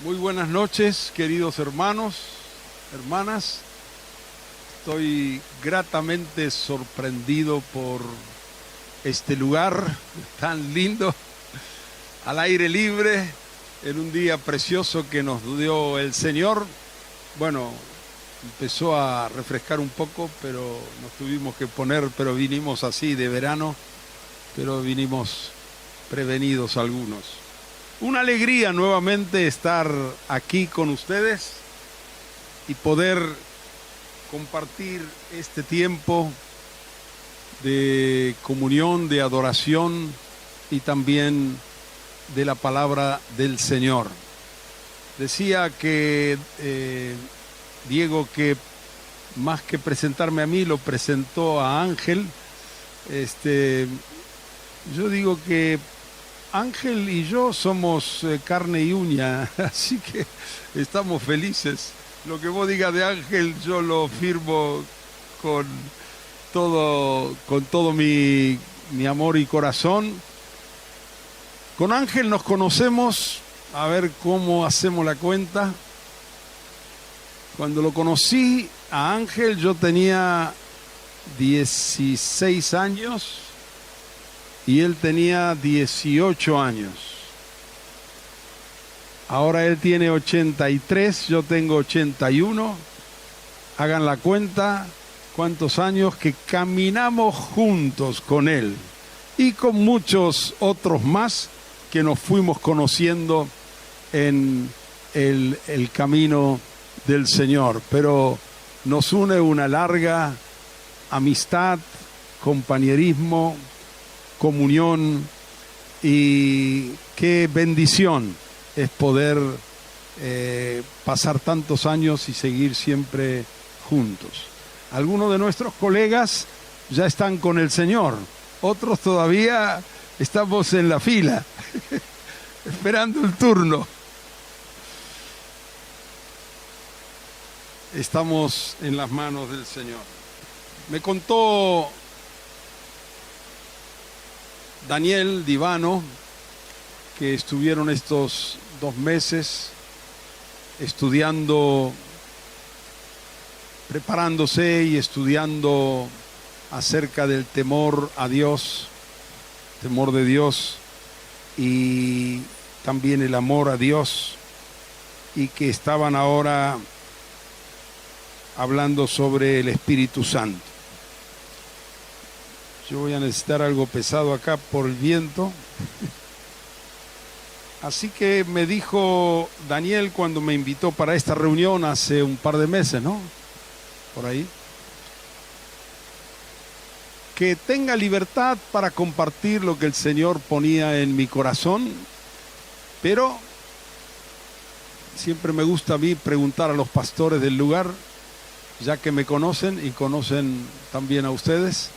Muy buenas noches, queridos hermanos, hermanas. Estoy gratamente sorprendido por este lugar tan lindo, al aire libre, en un día precioso que nos dio el Señor. Bueno, empezó a refrescar un poco, pero nos tuvimos que poner, pero vinimos así de verano, pero vinimos prevenidos algunos. Una alegría nuevamente estar aquí con ustedes y poder compartir este tiempo de comunión, de adoración y también de la palabra del Señor. Decía que Diego que más que presentarme a mí lo presentó a Ángel. Yo digo que Ángel y yo somos carne y uña, así que estamos felices. Lo que vos digas de Ángel yo lo firmo con todo mi amor y corazón. Con Ángel nos conocemos, a ver cómo hacemos la cuenta. Cuando lo conocí a Ángel yo tenía 16 años. Y él tenía 18 años. Ahora él tiene 83, yo tengo 81. Hagan la cuenta cuántos años que caminamos juntos con él. Y con muchos otros más que nos fuimos conociendo en el camino del Señor. Pero nos une una larga amistad, compañerismo, comunión, y qué bendición es poder pasar tantos años y seguir siempre juntos. Algunos de nuestros colegas ya están con el Señor, otros todavía estamos en la fila, esperando el turno. Estamos en las manos del Señor. Me contó Daniel Divano que estuvieron estos 2 meses estudiando, preparándose y estudiando acerca del temor a Dios, temor de Dios y también el amor a Dios, y que estaban ahora hablando sobre el Espíritu Santo. Yo voy a necesitar algo pesado acá por el viento. Así que me dijo Daniel cuando me invitó para esta reunión hace un par de meses, ¿no? Por ahí. Que tenga libertad para compartir lo que el Señor ponía en mi corazón, pero siempre me gusta a mí preguntar a los pastores del lugar, ya que me conocen y conocen también a ustedes,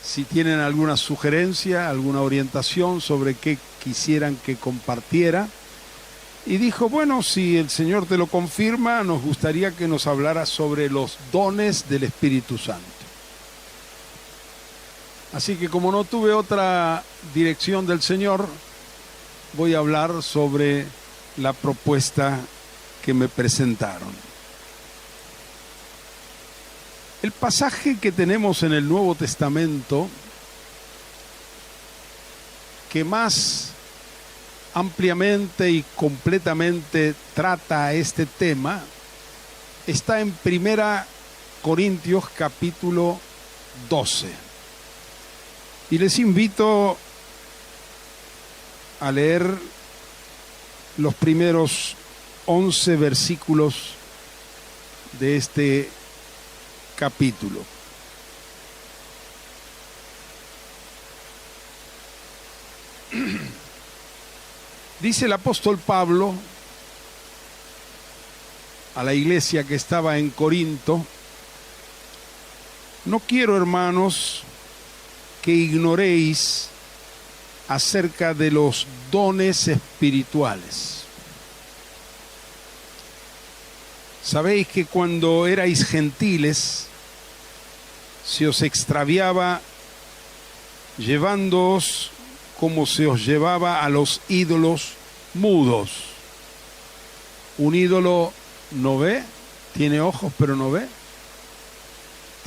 si tienen alguna sugerencia, alguna orientación sobre qué quisieran que compartiera. Y dijo, bueno, si el Señor te lo confirma, nos gustaría que nos hablara sobre los dones del Espíritu Santo. Así que como no tuve otra dirección del Señor, voy a hablar sobre la propuesta que me presentaron. El pasaje que tenemos en el Nuevo Testamento que más ampliamente y completamente trata este tema está en 1 Corintios capítulo 12. Y les invito a leer los primeros 11 versículos de este capítulo. Dice el apóstol Pablo a la iglesia que estaba en Corinto: no quiero, hermanos, que ignoréis acerca de los dones espirituales. Sabéis que cuando erais gentiles se os extraviaba llevándoos como se os llevaba a los ídolos mudos. Un ídolo no ve, tiene ojos pero no ve,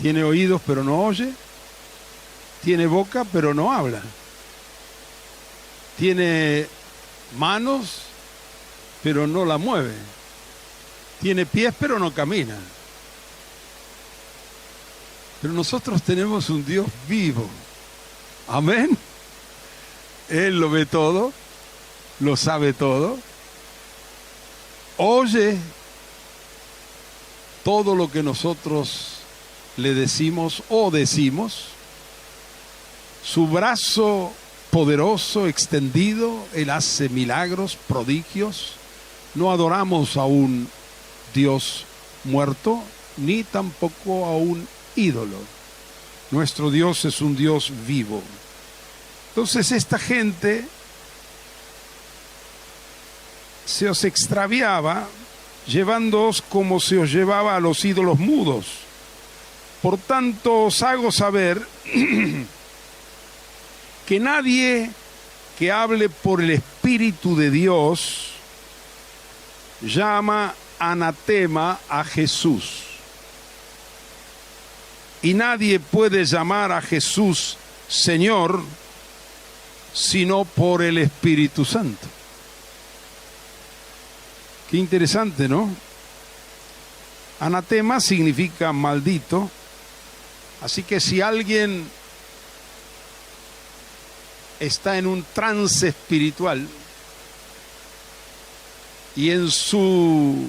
tiene oídos pero no oye, tiene boca pero no habla, tiene manos pero no la mueve, tiene pies pero no camina. Pero nosotros tenemos un Dios vivo. Amén. Él lo ve todo, lo sabe todo, oye todo lo que nosotros le decimos o decimos. Su brazo poderoso, extendido, Él hace milagros, prodigios. No adoramos a un Dios muerto, ni tampoco a un ídolo. Nuestro Dios es un Dios vivo. Entonces esta gente se os extraviaba, llevándoos como se os llevaba a los ídolos mudos. Por tanto os hago saber que nadie que hable por el Espíritu de Dios llama anatema a Jesús. Y nadie puede llamar a Jesús Señor sino por el Espíritu Santo. Qué interesante, ¿no? Anatema significa maldito. Así que si alguien está en un trance espiritual y en su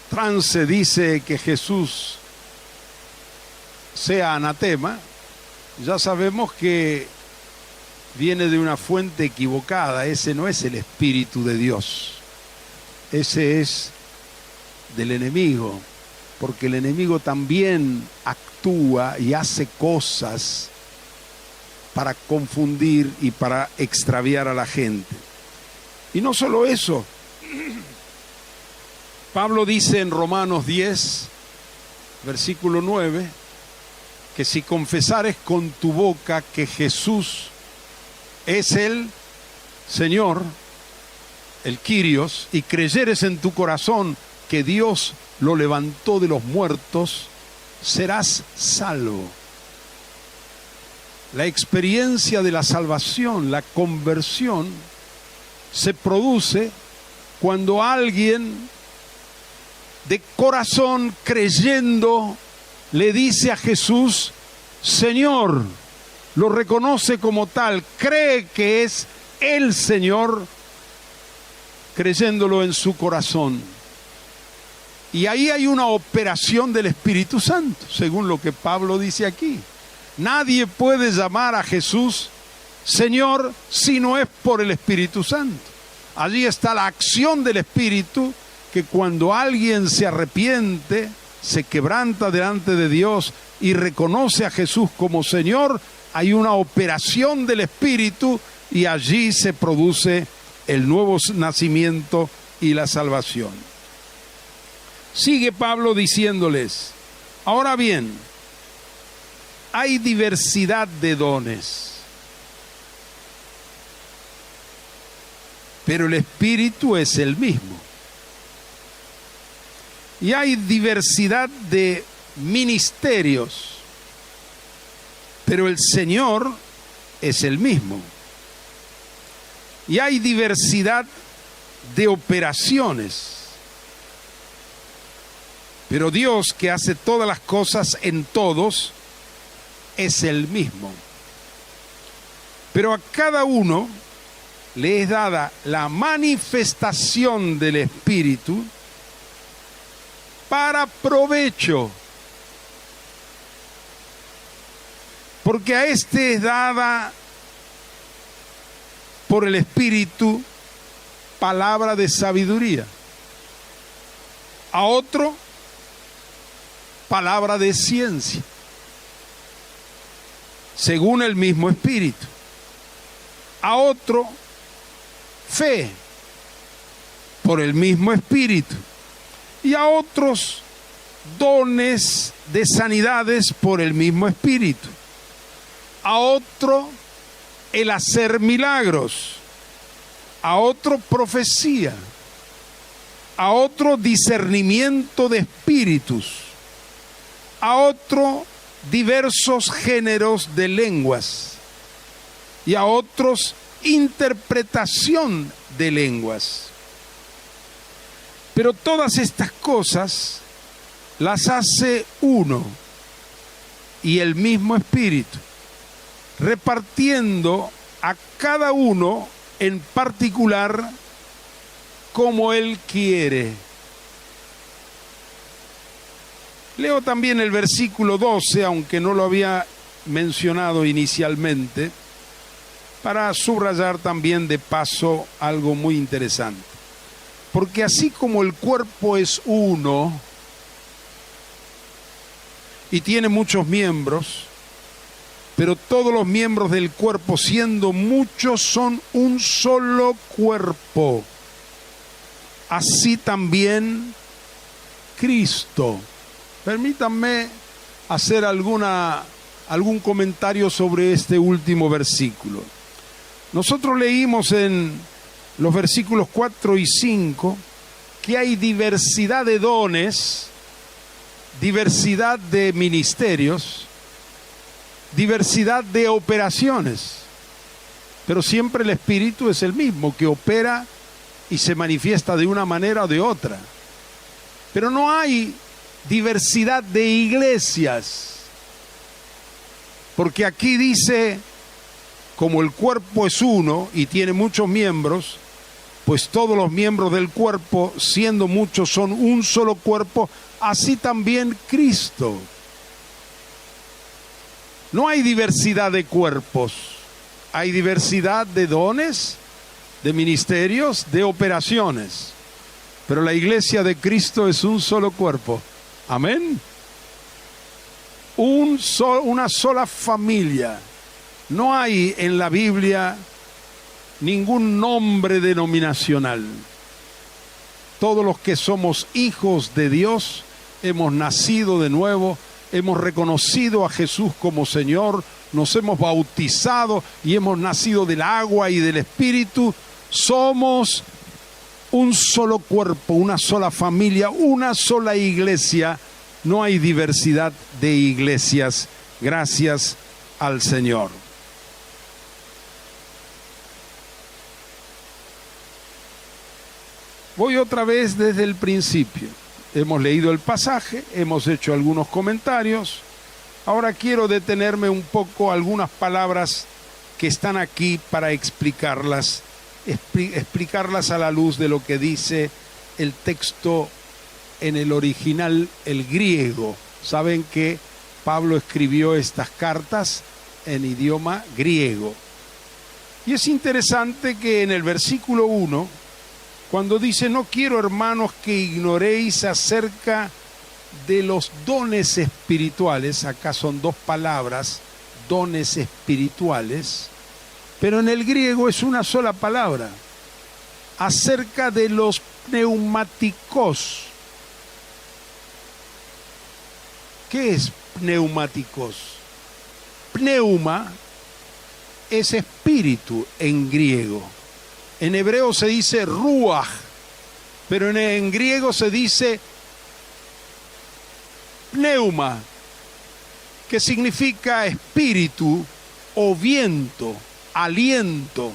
trance dice que Jesús sea anatema, ya sabemos que viene de una fuente equivocada. Ese no es el Espíritu de Dios, ese es del enemigo, porque el enemigo también actúa y hace cosas para confundir y para extraviar a la gente. Y no solo eso, Pablo dice en Romanos 10, versículo 9, que si confesares con tu boca que Jesús es el Señor, el Kyrios, y creyeres en tu corazón que Dios lo levantó de los muertos, serás salvo. La experiencia de la salvación, la conversión, se produce cuando alguien de corazón creyendo le dice a Jesús, Señor, lo reconoce como tal, cree que es el Señor, creyéndolo en su corazón. Y ahí hay una operación del Espíritu Santo, según lo que Pablo dice aquí. Nadie puede llamar a Jesús Señor si no es por el Espíritu Santo. Allí está la acción del Espíritu, que cuando alguien se arrepiente, se quebranta delante de Dios y reconoce a Jesús como Señor, hay una operación del Espíritu y allí se produce el nuevo nacimiento y la salvación. Sigue Pablo diciéndoles, ahora bien, hay diversidad de dones, pero el Espíritu es el mismo. Y hay diversidad de ministerios, pero el Señor es el mismo. Y hay diversidad de operaciones, pero Dios, que hace todas las cosas en todos, es el mismo. Pero a cada uno le es dada la manifestación del Espíritu para provecho. Porque a este es dada por el Espíritu palabra de sabiduría, a otro palabra de ciencia, según el mismo Espíritu, a otro fe, por el mismo Espíritu, y a otros dones de sanidades por el mismo Espíritu, a otro el hacer milagros, a otro profecía, a otro discernimiento de espíritus, a otro diversos géneros de lenguas y a otros interpretación de lenguas. Pero todas estas cosas las hace uno y el mismo Espíritu, repartiendo a cada uno en particular como Él quiere. Leo también el versículo 12, aunque no lo había mencionado inicialmente, para subrayar también de paso algo muy interesante. Porque así como el cuerpo es uno y tiene muchos miembros, pero todos los miembros del cuerpo, siendo muchos, son un solo cuerpo, así también Cristo. Permítanme hacer algún comentario sobre este último versículo. Nosotros leímos en los versículos 4 y 5 que hay diversidad de dones, diversidad de ministerios, diversidad de operaciones, pero siempre el Espíritu es el mismo, que opera y se manifiesta de una manera o de otra. Pero no hay diversidad de iglesias, porque aquí dice, como el cuerpo es uno y tiene muchos miembros, pues todos los miembros del cuerpo, siendo muchos, son un solo cuerpo, así también Cristo. No hay diversidad de cuerpos, hay diversidad de dones, de ministerios, de operaciones, pero la iglesia de Cristo es un solo cuerpo. Amén. Una sola familia. No hay en la Biblia ningún nombre denominacional. Todos los que somos hijos de Dios hemos nacido de nuevo, hemos reconocido a Jesús como Señor, nos hemos bautizado y hemos nacido del agua y del Espíritu. Somos un solo cuerpo, una sola familia, una sola iglesia. No hay diversidad de iglesias, gracias al Señor. Voy otra vez desde el principio. Hemos leído el pasaje, hemos hecho algunos comentarios. Ahora quiero detenerme un poco algunas palabras que están aquí para explicarlas a la luz de lo que dice el texto en el original, el griego. Saben que Pablo escribió estas cartas en idioma griego. Y es interesante que en el versículo 1, cuando dice, no quiero, hermanos, que ignoréis acerca de los dones espirituales, acá son dos palabras, dones espirituales, pero en el griego es una sola palabra, acerca de los pneumáticos. ¿Qué es pneumáticos? Pneuma es espíritu en griego. En hebreo se dice ruach, pero en griego se dice pneuma, que significa espíritu o viento, aliento.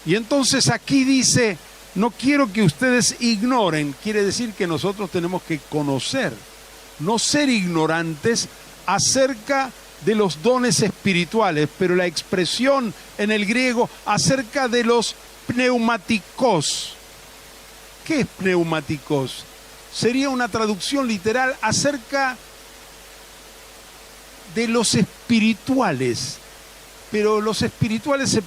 Y entonces aquí dice, no quiero que ustedes ignoren, quiere decir que nosotros tenemos que conocer, no ser ignorantes acerca de los dones espirituales, pero la expresión en el griego acerca de los pneumáticos. ¿Qué es pneumáticos? Sería una traducción literal acerca de los espirituales, pero los espirituales se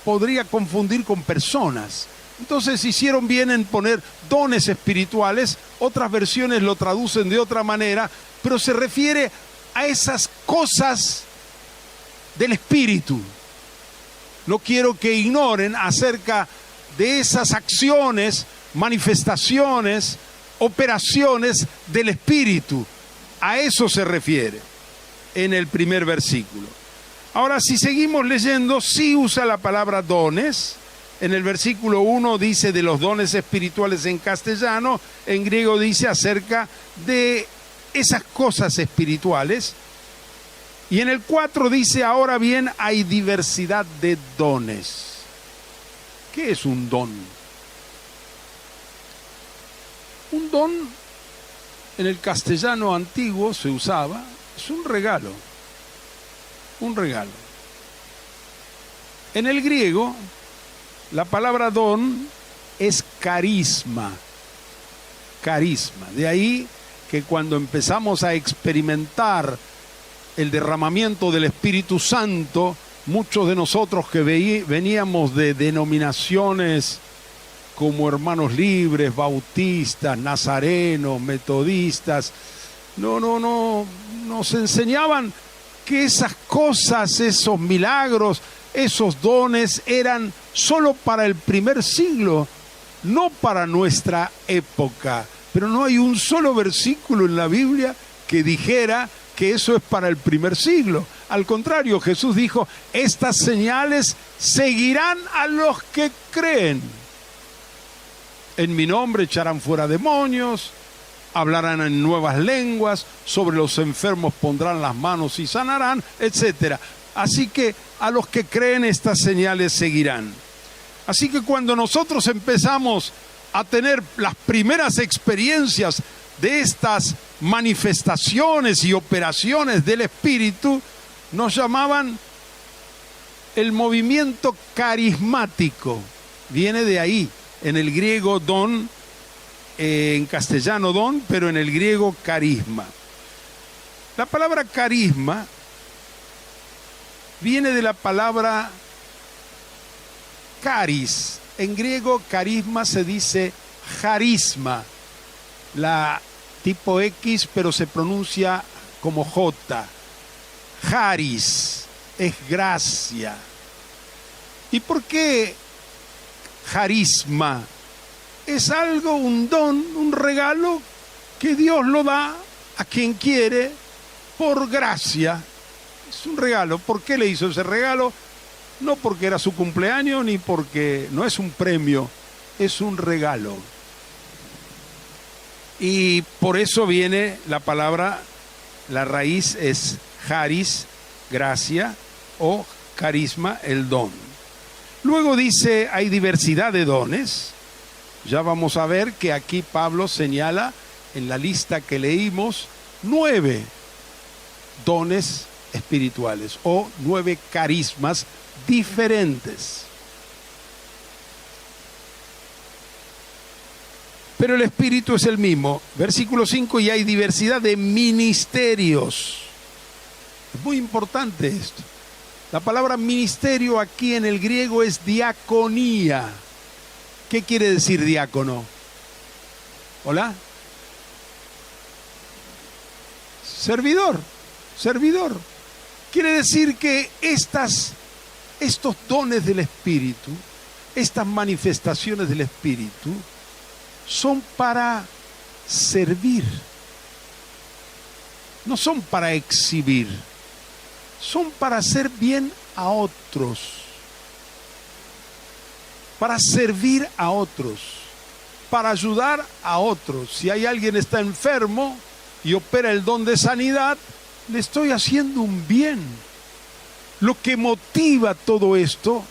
podría confundir con personas. Entonces hicieron bien en poner dones espirituales, otras versiones lo traducen de otra manera, pero se refiere a esas cosas del espíritu. No quiero que ignoren acerca de esas acciones, manifestaciones, operaciones del Espíritu. A eso se refiere en el primer versículo. Ahora, si seguimos leyendo, sí usa la palabra dones En el versículo 1 dice de los dones espirituales en castellano, en griego dice acerca de esas cosas espirituales. Y en el 4 dice, ahora bien, hay diversidad de dones. ¿Qué es un don? Un don, en el castellano antiguo se usaba, es un regalo. Un regalo. En el griego, la palabra don es carisma. Carisma. De ahí que cuando empezamos a experimentar el derramamiento del Espíritu Santo, muchos de nosotros que veníamos de denominaciones como Hermanos Libres, Bautistas, Nazarenos, Metodistas, nos enseñaban que esas cosas, esos milagros, esos dones eran solo para el primer siglo, no para nuestra época. Pero no hay un solo versículo en la Biblia que dijera que eso es para el primer siglo. Al contrario, Jesús dijo, estas señales seguirán a los que creen. En mi nombre echarán fuera demonios, hablarán en nuevas lenguas, sobre los enfermos pondrán las manos y sanarán, etc. Así que a los que creen estas señales seguirán. Así que cuando nosotros empezamos a tener las primeras experiencias de estas manifestaciones y operaciones del Espíritu, nos llamaban el movimiento carismático. Viene de ahí, en el griego don, en castellano don, pero en el griego carisma. La palabra carisma viene de la palabra caris. En griego carisma se dice charisma, la tipo X, pero se pronuncia como J. Charis es gracia. ¿Y por qué carisma? Es algo, un don, un regalo que Dios lo da a quien quiere por gracia. Es un regalo. ¿Por qué le hizo ese regalo? No porque era su cumpleaños, ni porque no es un premio, es un regalo. Y por eso viene la palabra, la raíz es charis, gracia, o carisma, el don. Luego dice, hay diversidad de dones. Ya vamos a ver que aquí Pablo señala, en la lista que leímos, 9 dones espirituales, o 9 carismas diferentes. Pero el Espíritu es el mismo. Versículo 5, y hay diversidad de ministerios. Es muy importante esto. La palabra ministerio aquí en el griego es diaconía. ¿Qué quiere decir diácono? ¿Hola? Servidor. Servidor. Quiere decir que estos dones del Espíritu, estas manifestaciones del Espíritu, son para servir. No son para exhibir. Son para hacer bien a otros. Para servir a otros. Para ayudar a otros. Si hay alguien que está enfermo y opera el don de sanidad, le estoy haciendo un bien. Lo que motiva todo esto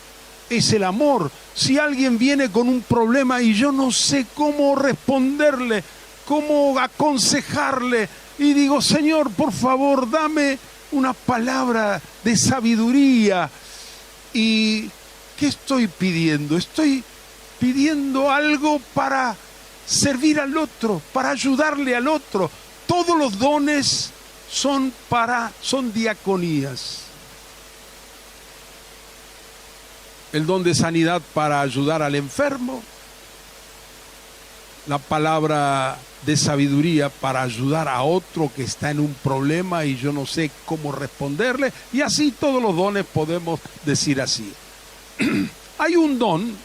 es el amor. Si alguien viene con un problema y yo no sé cómo responderle, cómo aconsejarle, y digo, Señor, por favor, dame una palabra de sabiduría. ¿Y qué estoy pidiendo? Estoy pidiendo algo para servir al otro, para ayudarle al otro. Todos los dones son diaconías. El don de sanidad para ayudar al enfermo, la palabra de sabiduría para ayudar a otro que está en un problema y yo no sé cómo responderle, y así todos los dones podemos decir así. Hay un don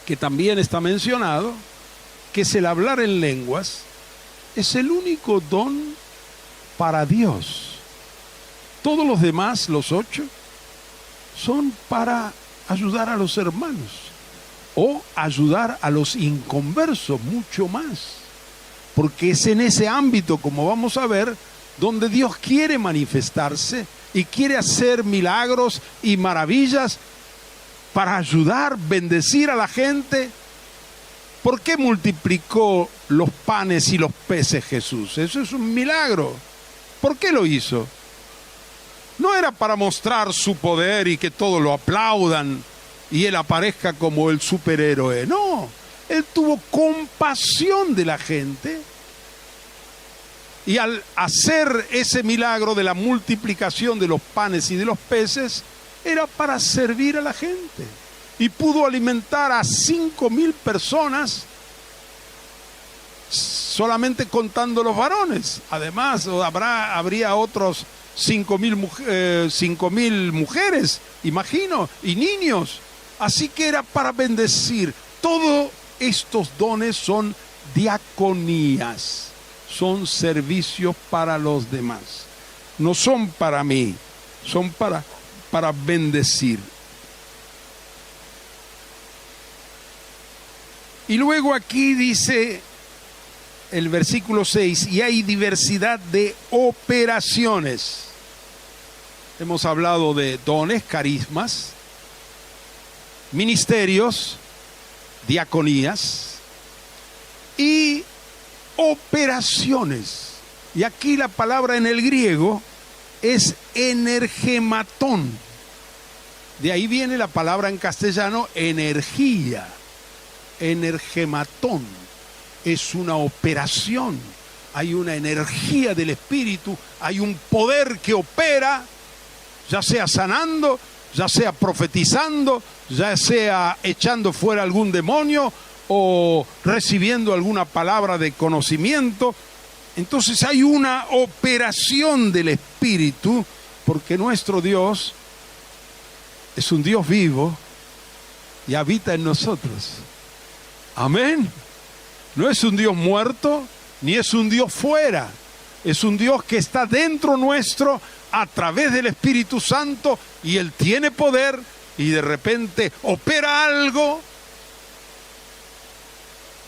que también está mencionado, que es el hablar en lenguas. Es el único don para Dios. Todos los demás, los 8, son para ayudar a los hermanos o ayudar a los inconversos, mucho más. Porque es en ese ámbito, como vamos a ver, donde Dios quiere manifestarse y quiere hacer milagros y maravillas para ayudar, bendecir a la gente. ¿Por qué multiplicó los panes y los peces Jesús? Eso es un milagro. ¿Por qué lo hizo? No era para mostrar su poder y que todos lo aplaudan y él aparezca como el superhéroe. No, él tuvo compasión de la gente. Y al hacer ese milagro de la multiplicación de los panes y de los peces, era para servir a la gente. Y pudo alimentar a 5.000 personas, solamente contando los varones. Además, habría otros 5.000 mujeres, imagino, y niños. Así que era para bendecir. Todos estos dones son diaconías. Son servicios para los demás. No son para mí, son para bendecir. Y luego aquí dice el versículo 6, y hay diversidad de operaciones. Hemos hablado de dones, carismas, ministerios, diaconías y operaciones. Y aquí la palabra en el griego es energematón. De ahí viene la palabra en castellano energía. Energematón es una operación. Hay una energía del Espíritu, hay un poder que opera, ya sea sanando, ya sea profetizando, ya sea echando fuera algún demonio o recibiendo alguna palabra de conocimiento. Entonces hay una operación del Espíritu, porque nuestro Dios es un Dios vivo y habita en nosotros. Amén. No es un Dios muerto, ni es un Dios fuera. Es un Dios que está dentro nuestro a través del Espíritu Santo, y Él tiene poder y de repente opera algo.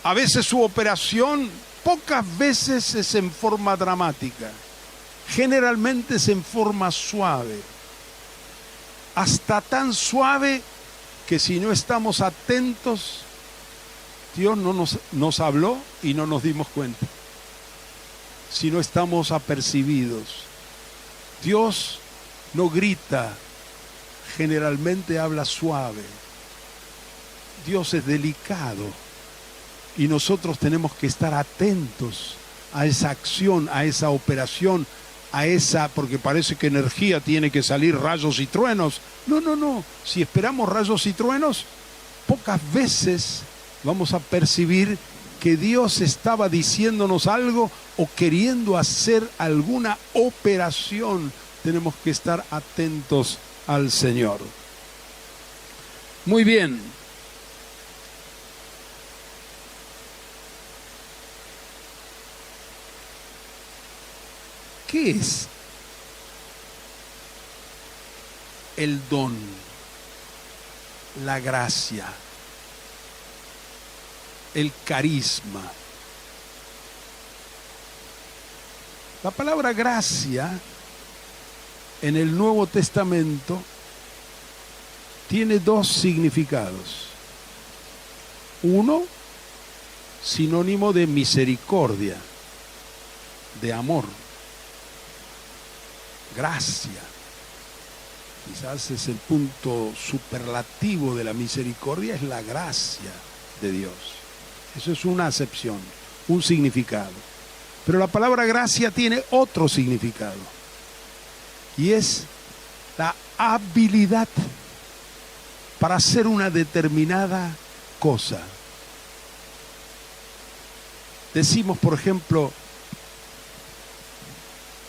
A veces su operación, pocas veces es en forma dramática, generalmente es en forma suave, hasta tan suave que si no estamos atentos, Dios no nos habló y no nos dimos cuenta. Si no estamos apercibidos, Dios no grita, generalmente habla suave. Dios es delicado. Y nosotros tenemos que estar atentos a esa acción, a esa operación, porque parece que energía tiene que salir rayos y truenos. No. Si esperamos rayos y truenos, pocas veces vamos a percibir que Dios estaba diciéndonos algo o queriendo hacer alguna operación. Tenemos que estar atentos al Señor. Muy bien. ¿Qué es el don, la gracia, el carisma? La palabra gracia en el Nuevo Testamento tiene dos significados. Uno, sinónimo de misericordia, de amor. Gracia. Quizás es el punto superlativo de la misericordia, es la gracia de Dios. Eso es una acepción, un significado. Pero la palabra gracia tiene otro significado, y es la habilidad para hacer una determinada cosa. Decimos, por ejemplo,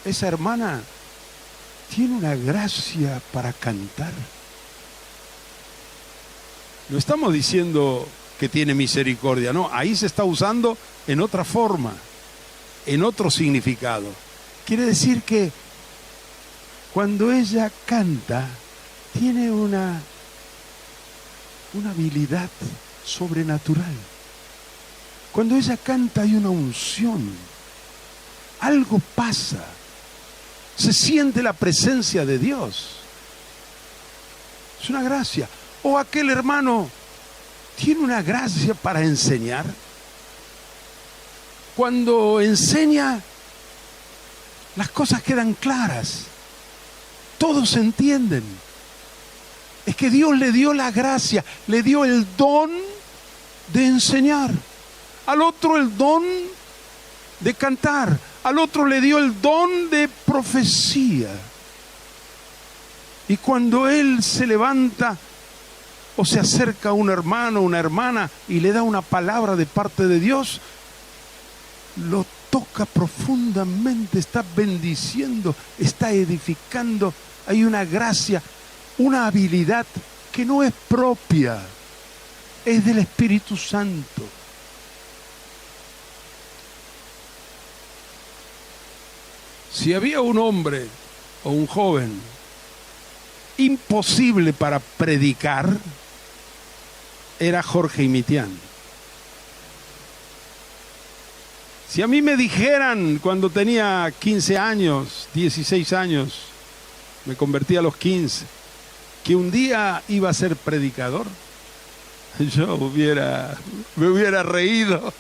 esa hermana tiene una gracia para cantar. No estamos diciendo que tiene misericordia, no, ahí se está usando en otra forma, en otro significado. Quiere decir que cuando ella canta, tiene una una habilidad sobrenatural. Cuando ella canta hay una unción, algo pasa, se siente la presencia de Dios. Es una gracia. O aquel hermano tiene una gracia para enseñar. Cuando enseña, las cosas quedan claras, todos entienden. Es que Dios le dio la gracia, le dio el don de enseñar, al otro el don de cantar, al otro le dio el don de profecía. Y cuando él se levanta o se acerca a un hermano o una hermana y le da una palabra de parte de Dios, lo toca profundamente, está bendiciendo, está edificando. Hay una gracia, una habilidad que no es propia, es del Espíritu Santo. Si había un hombre o un joven imposible para predicar, era Jorge Imitián. Si a mí me dijeran cuando tenía 15 años, 16 años, me convertí a los 15, que un día iba a ser predicador, yo me hubiera reído.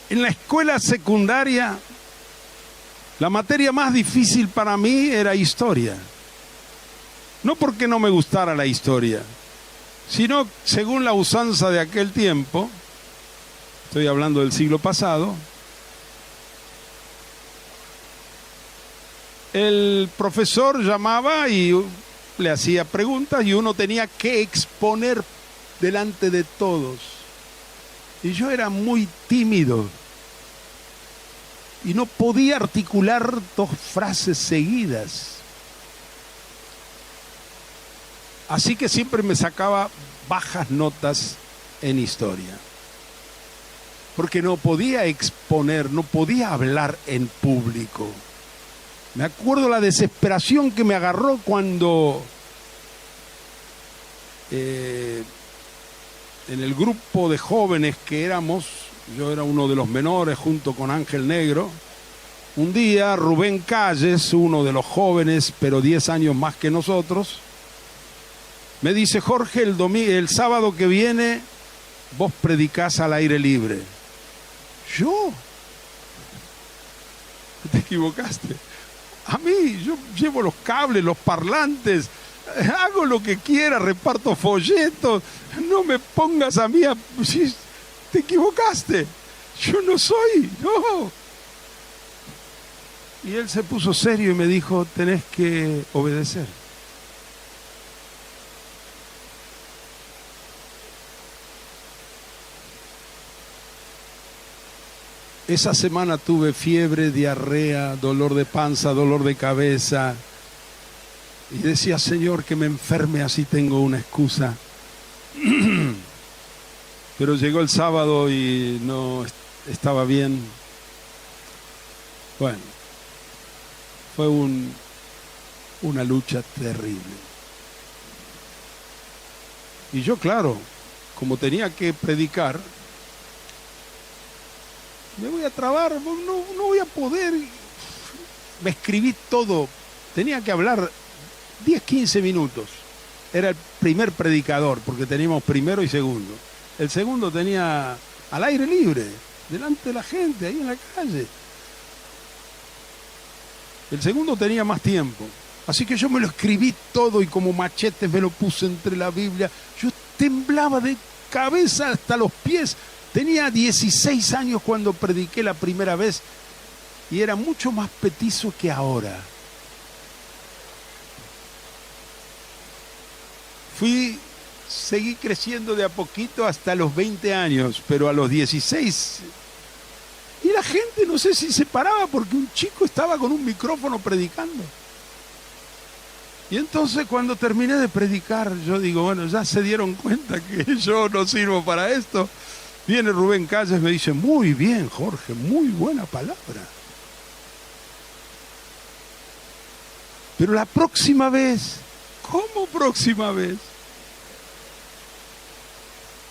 En la escuela secundaria, la materia más difícil para mí era historia. No porque no me gustara la historia, sino según la usanza de aquel tiempo, estoy hablando del siglo pasado, el profesor llamaba y le hacía preguntas y uno tenía que exponer delante de todos. Y yo era muy tímido y no podía articular 2 frases seguidas. Así que siempre me sacaba bajas notas en historia. Porque no podía exponer, no podía hablar en público. Me acuerdo la desesperación que me agarró cuando en el grupo de jóvenes que éramos, yo era uno de los menores junto con Ángel Negro, un día Rubén Calles, uno de los jóvenes, pero 10 años más que nosotros, me dice: Jorge, el sábado que viene vos predicás al aire libre. ¿Yo? Te equivocaste. A mí, yo llevo los cables, los parlantes, hago lo que quiera, reparto folletos, no me pongas a mí a... Te equivocaste, yo no soy, no. Y él se puso serio y me dijo: tenés que obedecer. Esa semana tuve fiebre, diarrea, dolor de panza, dolor de cabeza. Y decía: Señor, que me enferme, así tengo una excusa. Pero llegó el sábado y no estaba bien. Bueno, fue una lucha terrible. Y yo, claro, como tenía que predicar, me voy a trabar, no voy a poder. Me escribí todo, tenía que hablar 10, 15 minutos. Era el primer predicador, porque teníamos primero y segundo. El segundo tenía al aire libre, delante de la gente, ahí en la calle. El segundo tenía más tiempo. Así que yo me lo escribí todo y como machete me lo puse entre la Biblia. Yo temblaba de cabeza hasta los pies. Tenía 16 años cuando prediqué la primera vez y era mucho más petizo que ahora. Seguí creciendo de a poquito hasta los 20 años, pero a los 16... Y la gente no sé si se paraba porque un chico estaba con un micrófono predicando. Y entonces cuando terminé de predicar, yo digo, bueno, ya se dieron cuenta que yo no sirvo para esto. Viene Rubén Calles y me dice: muy bien, Jorge, muy buena palabra. Pero la próxima vez ¿Cómo próxima vez?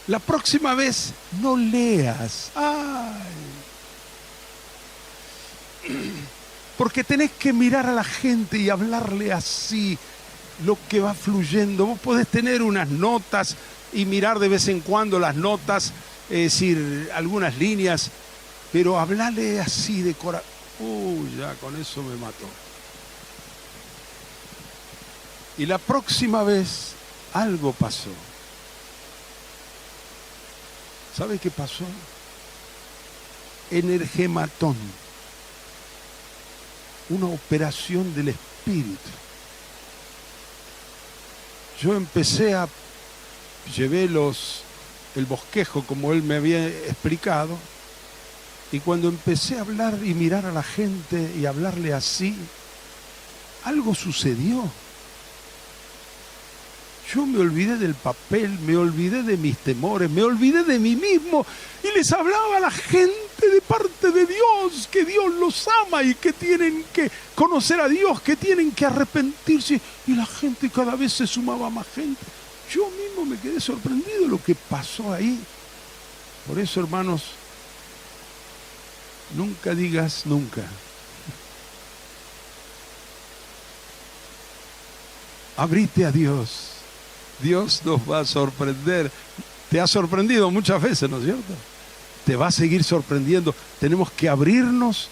La próxima vez no leas. ¡Ay! Porque tenés que mirar a la gente y hablarle así, lo que va fluyendo. Vos podés tener unas notas y mirar de vez en cuando las notas, es decir, algunas líneas, pero hablarle así de corazón. Ya con eso me mató. Y la próxima vez algo pasó. ¿Sabe qué pasó? Energematón. Una operación del espíritu. Yo llevé el bosquejo como él me había explicado, y cuando empecé a hablar y mirar a la gente y hablarle así, algo sucedió. Yo me olvidé del papel, me olvidé de mis temores, me olvidé de mí mismo y les hablaba a la gente de parte de Dios, que Dios los ama y que tienen que conocer a Dios, que tienen que arrepentirse. Y la gente cada vez se sumaba más gente. Yo mismo me quedé sorprendido de lo que pasó ahí. Por eso, hermanos, nunca digas nunca. Abrite a Dios. Dios nos va a sorprender. Te ha sorprendido muchas veces, ¿no es cierto? Te va a seguir sorprendiendo. Tenemos que abrirnos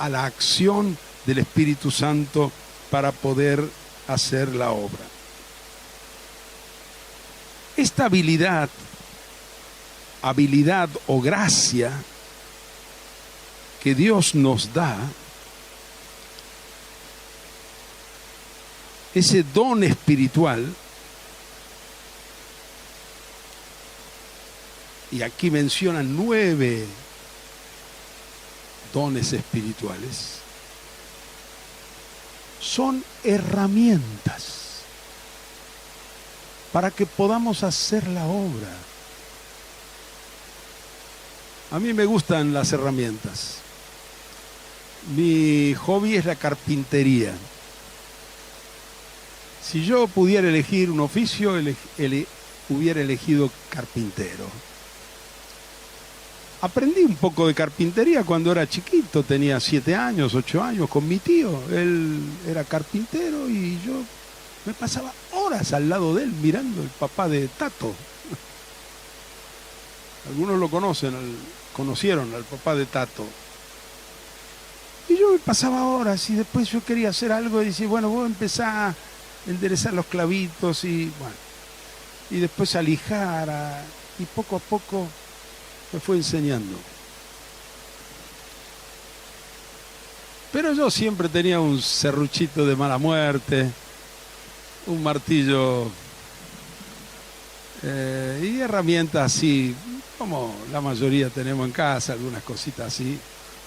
a la acción del Espíritu Santo para poder hacer la obra. Esta habilidad o gracia que Dios nos da, ese don espiritual, y aquí mencionan 9 dones espirituales, son herramientas para que podamos hacer la obra. A mí me gustan las herramientas. Mi hobby es la carpintería. Si yo pudiera elegir un oficio, hubiera elegido carpintero. Aprendí un poco de carpintería cuando era chiquito, tenía 7 años, 8 años, con mi tío. Él era carpintero y yo me pasaba horas al lado de él mirando el papá de Tato. Algunos lo conocieron al papá de Tato. Y yo me pasaba horas y después yo quería hacer algo y decía, bueno, voy a empezar a enderezar los clavitos y después a lijar y poco a poco me fue enseñando. Pero yo siempre tenía un serruchito de mala muerte, un martillo y herramientas así, como la mayoría tenemos en casa, algunas cositas así.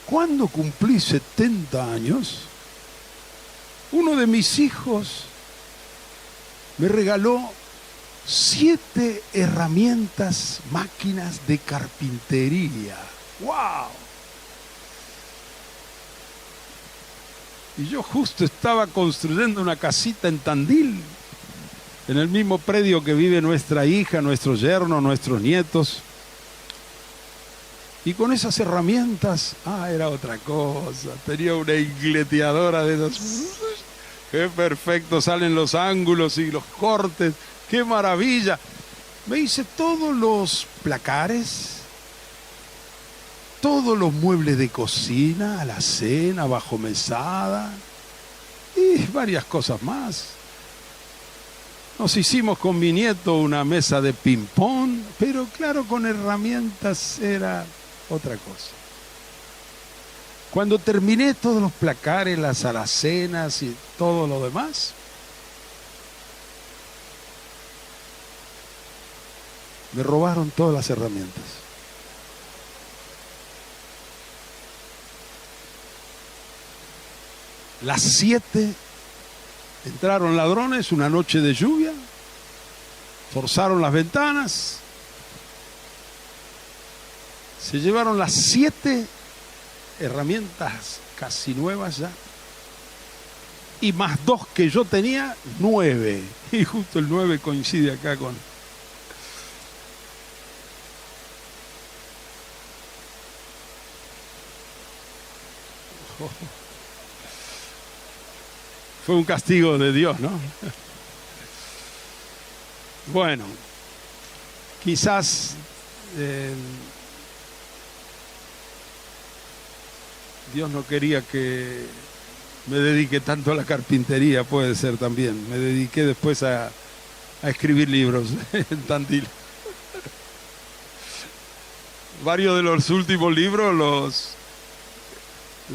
Cuando cumplí 70 años, uno de mis hijos me regaló 7 herramientas, máquinas de carpintería. ¡Wow! Y yo justo estaba construyendo una casita en Tandil, en el mismo predio que vive nuestra hija, nuestro yerno, nuestros nietos. Y con esas herramientas, era otra cosa. Tenía una ingleteadora de esos. ¡Qué perfecto! Salen los ángulos y los cortes. ¡Qué maravilla! Me hice todos los placares, todos los muebles de cocina, alacena, bajo mesada y varias cosas más. Nos hicimos con mi nieto una mesa de ping-pong, pero claro, con herramientas era otra cosa. Cuando terminé todos los placares, las alacenas y todo lo demás, me robaron todas las herramientas. Las 7 entraron ladrones, una noche de lluvia, forzaron las ventanas, se llevaron las 7 herramientas casi nuevas ya y más 2 que yo tenía, 9. Y justo el 9 coincide acá con... Fue un castigo de Dios, ¿no? Bueno, quizás Dios no quería que me dedique tanto a la carpintería, puede ser también. Me dediqué después a escribir libros en Tandil. Varios de los últimos libros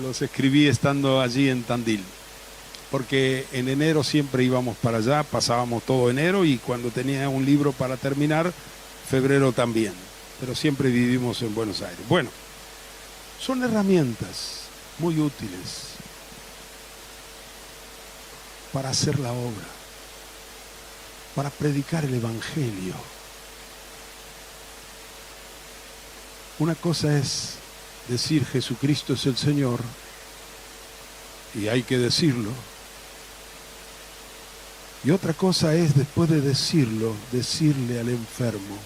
los escribí estando allí en Tandil. Porque en enero siempre íbamos para allá, pasábamos todo enero y cuando tenía un libro para terminar, febrero también. Pero siempre vivimos en Buenos Aires. Bueno, son herramientas muy útiles para hacer la obra, para predicar el Evangelio. Una cosa es decir Jesucristo es el Señor, y hay que decirlo. Y otra cosa es, después de decirlo, decirle al enfermo,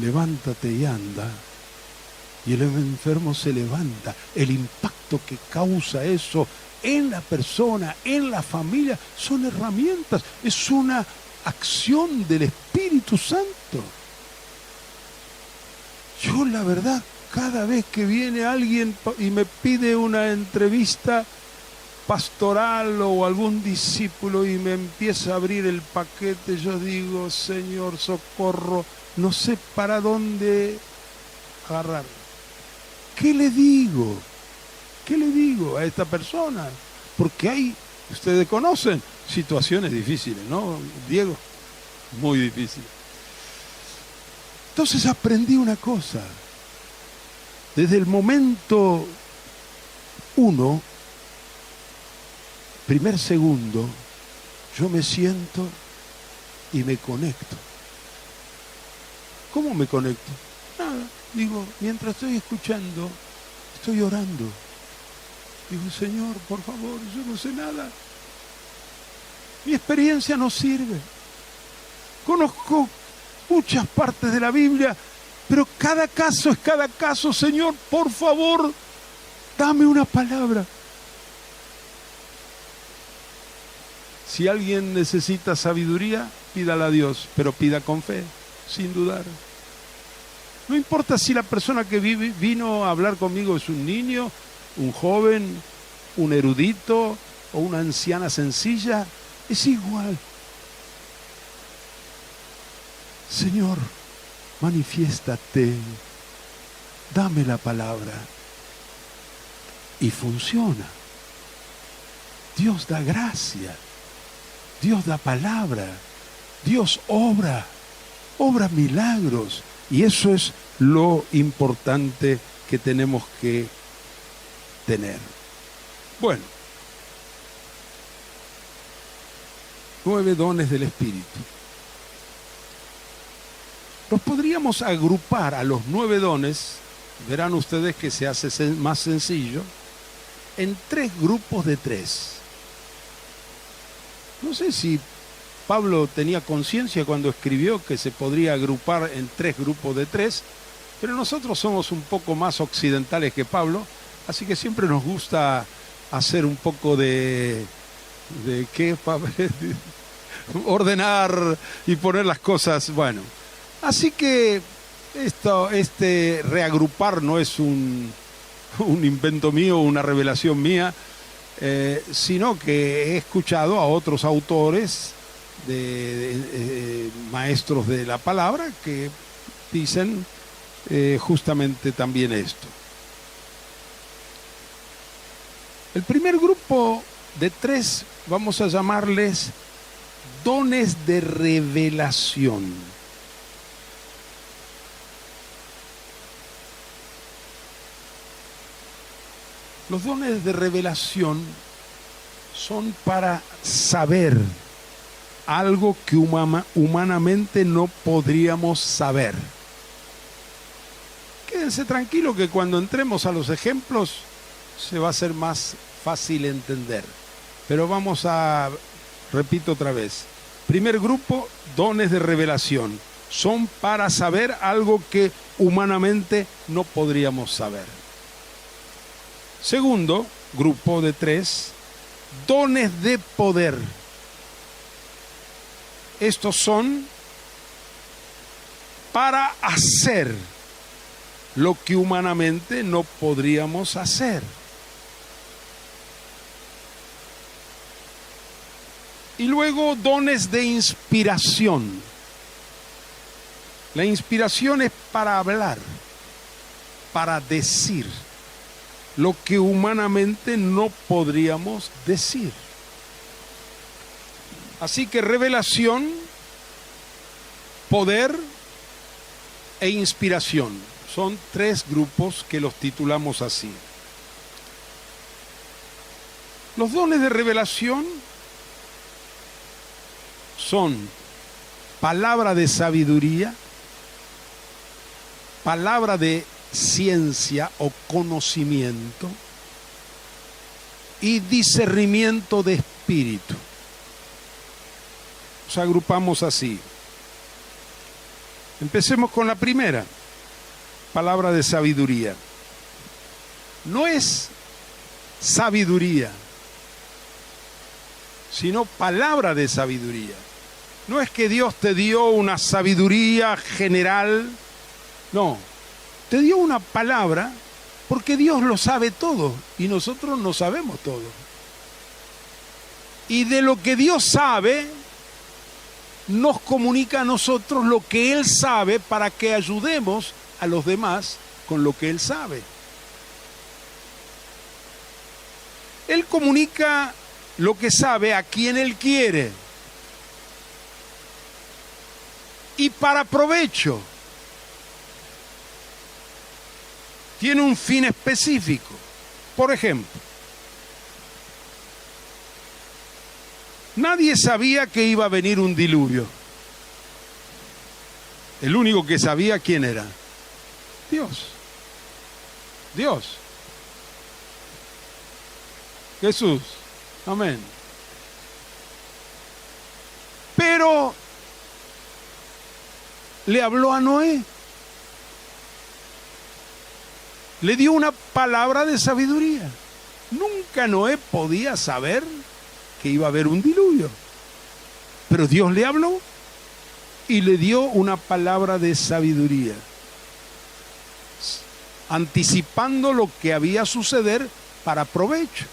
levántate y anda. Y el enfermo se levanta. El impacto que causa eso en la persona, en la familia, son herramientas. Es una acción del Espíritu Santo. Yo, la verdad, cada vez que viene alguien y me pide una entrevista pastoral o algún discípulo y me empieza a abrir el paquete, yo digo, Señor, socorro, no sé para dónde agarrar. ¿Qué le digo? ¿Qué le digo a esta persona? Porque hay, ustedes conocen, situaciones difíciles, ¿no, Diego? Muy difíciles. Entonces aprendí una cosa. Desde el momento 1, primer segundo, yo me siento y me conecto. ¿Cómo me conecto? Nada, digo, mientras estoy escuchando, estoy orando. Digo, Señor, por favor, yo no sé nada. Mi experiencia no sirve. Conozco muchas partes de la Biblia, pero cada caso es cada caso. Señor, por favor, dame una palabra. Si alguien necesita sabiduría, pídala a Dios, pero pida con fe, sin dudar. No importa si la persona que vino a hablar conmigo es un niño, un joven, un erudito o una anciana sencilla, es igual. Señor, manifiéstate, dame la palabra. Y funciona. Dios da gracia. Dios da palabra, Dios obra milagros, y eso es lo importante que tenemos que tener. Bueno, 9 dones del Espíritu. Los podríamos agrupar a los 9 dones, verán ustedes que se hace más sencillo, en 3 grupos de 3. No sé si Pablo tenía conciencia cuando escribió que se podría agrupar en 3 grupos de 3, pero nosotros somos un poco más occidentales que Pablo, así que siempre nos gusta hacer un poco de ¿qué? Ordenar y poner las cosas, bueno. Así que este reagrupar no es un invento mío, una revelación mía, sino que he escuchado a otros autores, maestros de la palabra, que dicen justamente también esto. El primer grupo de 3 vamos a llamarles dones de revelación. Los dones de revelación son para saber algo que humanamente no podríamos saber. Quédense tranquilos que cuando entremos a los ejemplos se va a hacer más fácil entender. Pero vamos a, repito otra vez. Primer grupo, dones de revelación. Son para saber algo que humanamente no podríamos saber. Segundo grupo de 3, dones de poder. Estos son para hacer lo que humanamente no podríamos hacer. Y luego dones de inspiración. La inspiración es para hablar, para decir lo que humanamente no podríamos decir. Así que revelación, poder e inspiración son 3 grupos que los titulamos así. Los dones de revelación son palabra de sabiduría, palabra de ciencia o conocimiento y discernimiento de espíritu. Los agrupamos así. Empecemos con la primera, palabra de sabiduría. No es sabiduría, sino palabra de sabiduría. No es que Dios te dio una sabiduría general, no, te dio una palabra porque Dios lo sabe todo y nosotros no sabemos todo. Y de lo que Dios sabe, nos comunica a nosotros lo que Él sabe para que ayudemos a los demás con lo que Él sabe. Él comunica lo que sabe a quien Él quiere y para provecho. Tiene un fin específico. Por ejemplo, nadie sabía que iba a venir un diluvio. El único que sabía quién era. Dios. Dios. Jesús. Amén. Pero le habló a Noé. Le dio una palabra de sabiduría. Nunca Noé podía saber que iba a haber un diluvio. Pero Dios le habló y le dio una palabra de sabiduría, anticipando lo que había a suceder para provecho,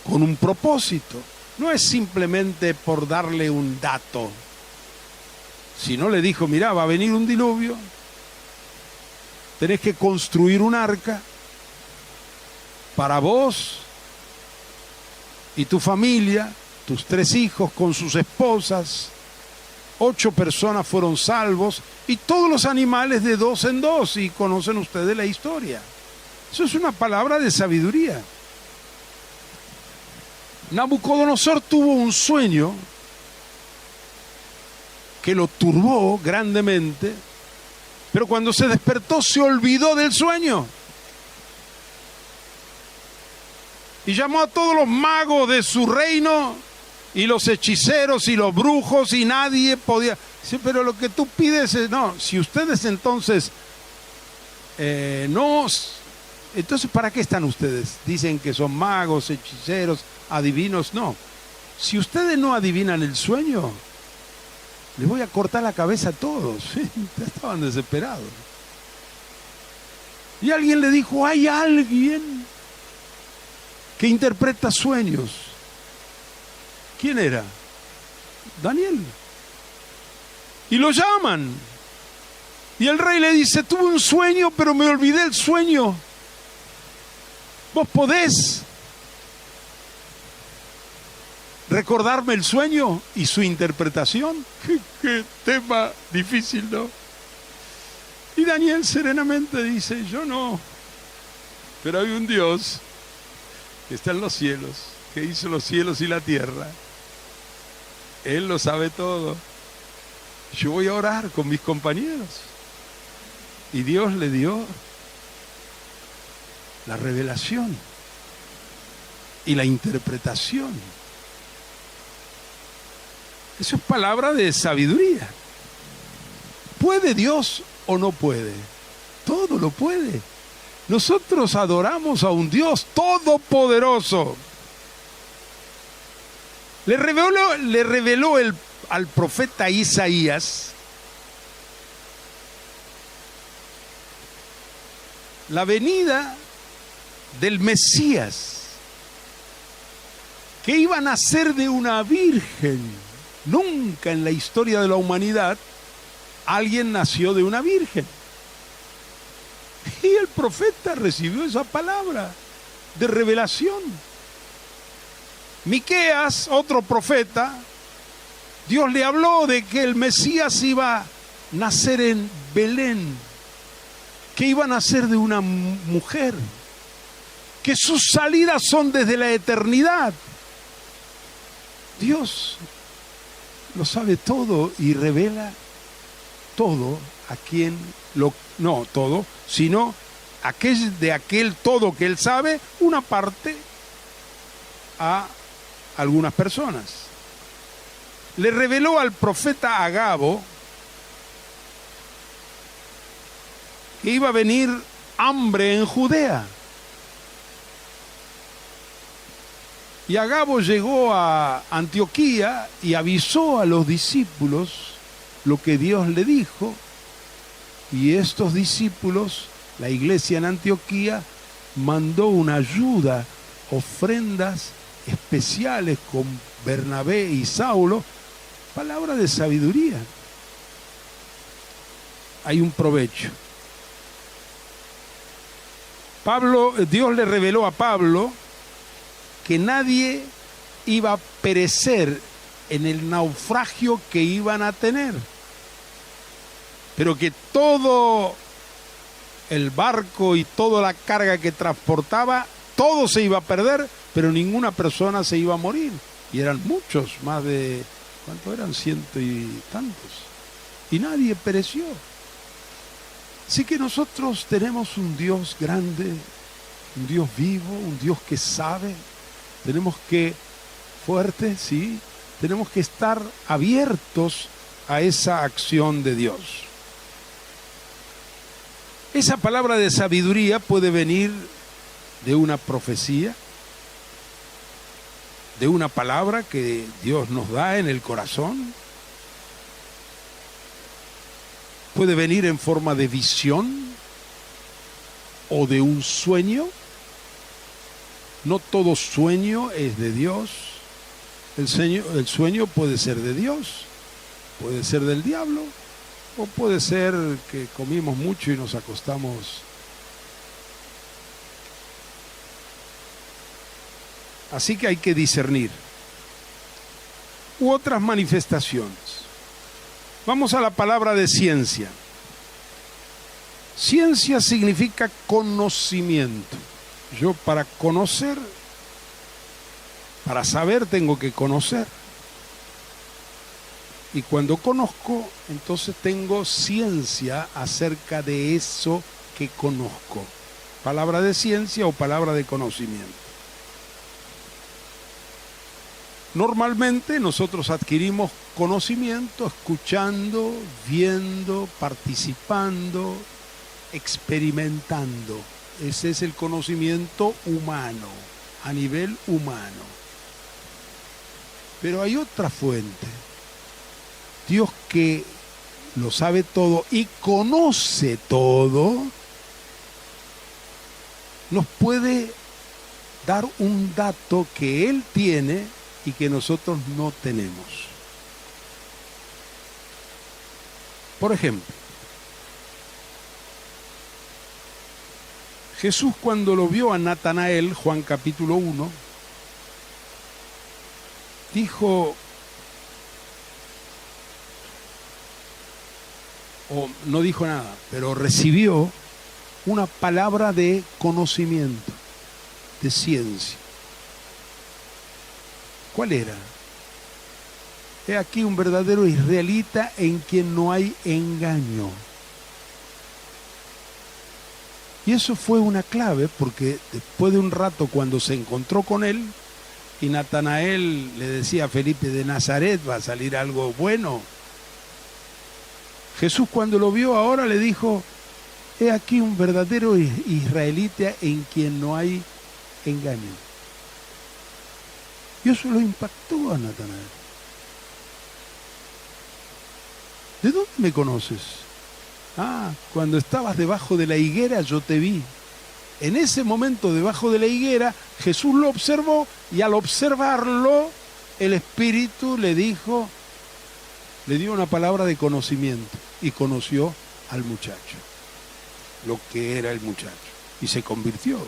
con un propósito. No es simplemente por darle un dato, sino le dijo, mira, va a venir un diluvio, tenés que construir un arca para vos y tu familia, tus 3 hijos con sus esposas. 8 personas fueron salvos y todos los animales de 2 en 2, y conocen ustedes la historia. Eso es una palabra de sabiduría. Nabucodonosor tuvo un sueño que lo turbó grandemente, pero cuando se despertó se olvidó del sueño y llamó a todos los magos de su reino y los hechiceros y los brujos, y nadie podía. Sí, pero lo que tú pides es, no, si ustedes entonces no, entonces ¿para qué están ustedes? Dicen que son magos, hechiceros, adivinos. No, si ustedes no adivinan el sueño, les voy a cortar la cabeza a todos. Estaban desesperados. Y alguien le dijo, hay alguien que interpreta sueños. ¿Quién era? Daniel. Y lo llaman. Y el rey le dice, tuve un sueño, pero me olvidé el sueño. ¿Vos podés recordarme el sueño y su interpretación? Qué tema difícil, ¿no? Y Daniel serenamente dice, yo no, pero hay un Dios que está en los cielos, que hizo los cielos y la tierra. Él lo sabe todo. Yo voy a orar con mis compañeros. Y Dios le dio la revelación. y la interpretación. Eso es palabra de sabiduría. ¿Puede Dios o no puede? Todo lo puede. Nosotros adoramos a un Dios todopoderoso. Le reveló al profeta Isaías la venida del Mesías, que iba a nacer de una virgen. Nunca en la historia de la humanidad alguien nació de una virgen. Y el profeta recibió esa palabra de revelación. Miqueas, otro profeta, Dios le habló de que el Mesías iba a nacer en Belén, que iba a nacer de una mujer, que sus salidas son desde la eternidad. Dios lo sabe todo y revela todo a quien no todo, sino de aquel todo que él sabe, una parte a algunas personas. Le reveló al profeta Agabo que iba a venir hambre en Judea. Y Agabo llegó a Antioquía y avisó a los discípulos lo que Dios le dijo. Y estos discípulos, la iglesia en Antioquía, mandó una ayuda, ofrendas especiales con Bernabé y Saulo. Palabra de sabiduría. Hay un provecho. Dios le reveló a Pablo que nadie iba a perecer en el naufragio que iban a tener, pero que todo el barco y toda la carga que transportaba, todo se iba a perder, pero ninguna persona se iba a morir. Y eran muchos, más de, ¿cuántos eran? 100 y tantos. Y nadie pereció. Así que nosotros tenemos un Dios grande, un Dios vivo, un Dios que sabe. Tenemos que, fuertes, sí, tenemos que estar abiertos a esa acción de Dios. Esa palabra de sabiduría puede venir de una profecía, de una palabra que Dios nos da en el corazón. Puede venir en forma de visión o de un sueño. No todo sueño es de Dios. El sueño puede ser de Dios, puede ser del diablo, o puede ser que comimos mucho y nos acostamos. Así que hay que discernir. U otras manifestaciones. Vamos a la palabra de ciencia. Ciencia significa conocimiento. Yo para conocer, para saber tengo que conocer. Y cuando conozco, entonces tengo ciencia acerca de eso que conozco. Palabra de ciencia o palabra de conocimiento. Normalmente nosotros adquirimos conocimiento escuchando, viendo, participando, experimentando. Ese es el conocimiento humano, a nivel humano. Pero hay otra fuente. Dios, que lo sabe todo y conoce todo, nos puede dar un dato que Él tiene y que nosotros no tenemos. Por ejemplo, Jesús, cuando lo vio a Natanael, Juan capítulo 1, dijo, o no dijo nada, pero recibió una palabra de conocimiento, de ciencia. ¿Cuál era? He aquí un verdadero israelita en quien no hay engaño. Y eso fue una clave, porque después de un rato, cuando se encontró con él, y Natanael le decía a Felipe, de Nazaret va a salir algo bueno, Jesús, cuando lo vio ahora, le dijo: he aquí un verdadero israelita en quien no hay engaño. Y eso lo impactó a Natanael. ¿De dónde me conoces? Ah, cuando estabas debajo de la higuera yo te vi. En ese momento, debajo de la higuera, Jesús lo observó, y al observarlo, el Espíritu le dijo, le dio una palabra de conocimiento, y conoció al muchacho, lo que era el muchacho, y se convirtió.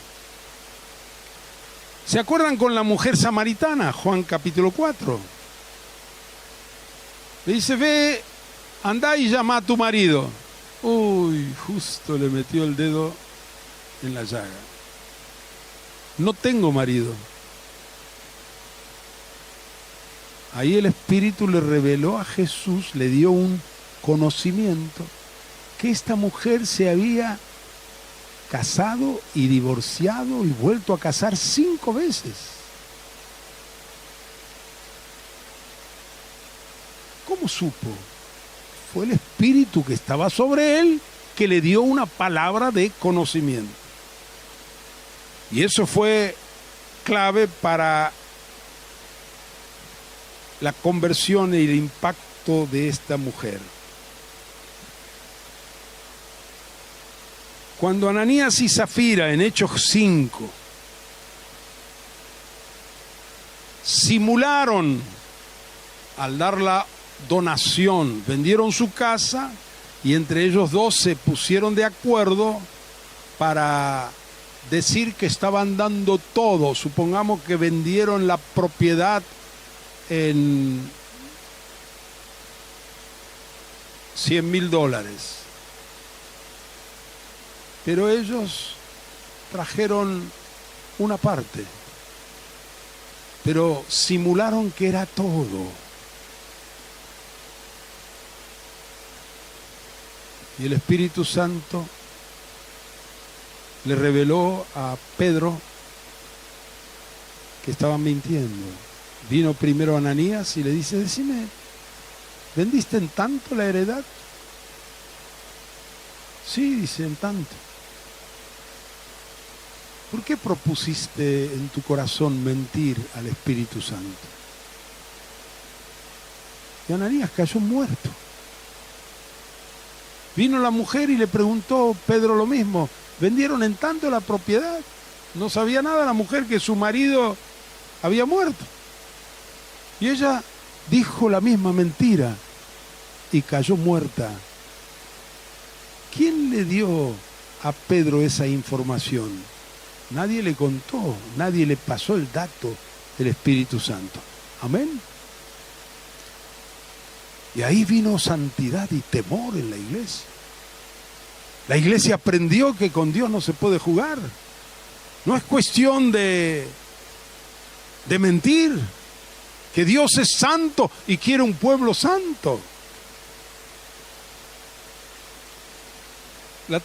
¿Se acuerdan con la mujer samaritana? Juan capítulo 4. Le dice: ve, andá y llama a tu marido. Uy, justo le metió el dedo en la llaga. No tengo marido. Ahí el Espíritu le reveló a Jesús, le dio un conocimiento, que esta mujer se había casado y divorciado y vuelto a casar 5 veces. ¿Cómo supo? Fue el Espíritu que estaba sobre él que le dio una palabra de conocimiento. Y eso fue clave para la conversión y el impacto de esta mujer. Cuando Ananías y Zafira, en Hechos 5, simularon al dar la donación, vendieron su casa, y entre ellos dos se pusieron de acuerdo para decir que estaban dando todo. Supongamos que vendieron la propiedad en $100,000. Pero ellos trajeron una parte, pero simularon que era todo. Y el Espíritu Santo le reveló a Pedro que estaban mintiendo. Vino primero Ananías y le dice: decime, ¿vendiste en tanto la heredad? Sí, dice, en tanto. ¿Por qué propusiste en tu corazón mentir al Espíritu Santo? Y Ananías cayó muerto. Vino la mujer y le preguntó Pedro lo mismo: ¿vendieron en tanto la propiedad? No sabía nada la mujer que su marido había muerto. Y ella dijo la misma mentira y cayó muerta. ¿Quién le dio a Pedro esa información? Nadie le contó, nadie le pasó el dato del Espíritu Santo. Amén. Y ahí vino santidad y temor en la iglesia. La iglesia aprendió que con Dios no se puede jugar. No es cuestión de mentir, que Dios es santo y quiere un pueblo santo. El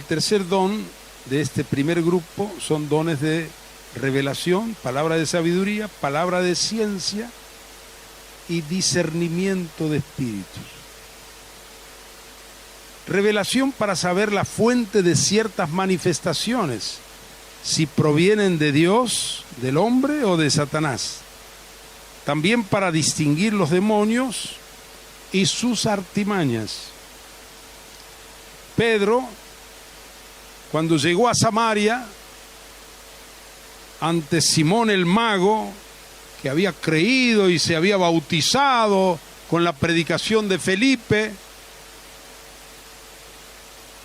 tercer don de este primer grupo son dones de revelación, palabra de sabiduría, palabra de ciencia y discernimiento de espíritus. Revelación para saber la fuente de ciertas manifestaciones, si provienen de Dios, del hombre o de Satanás. También para distinguir los demonios y sus artimañas. Pedro, cuando llegó a Samaria, ante Simón el mago, que había creído y se había bautizado con la predicación de Felipe,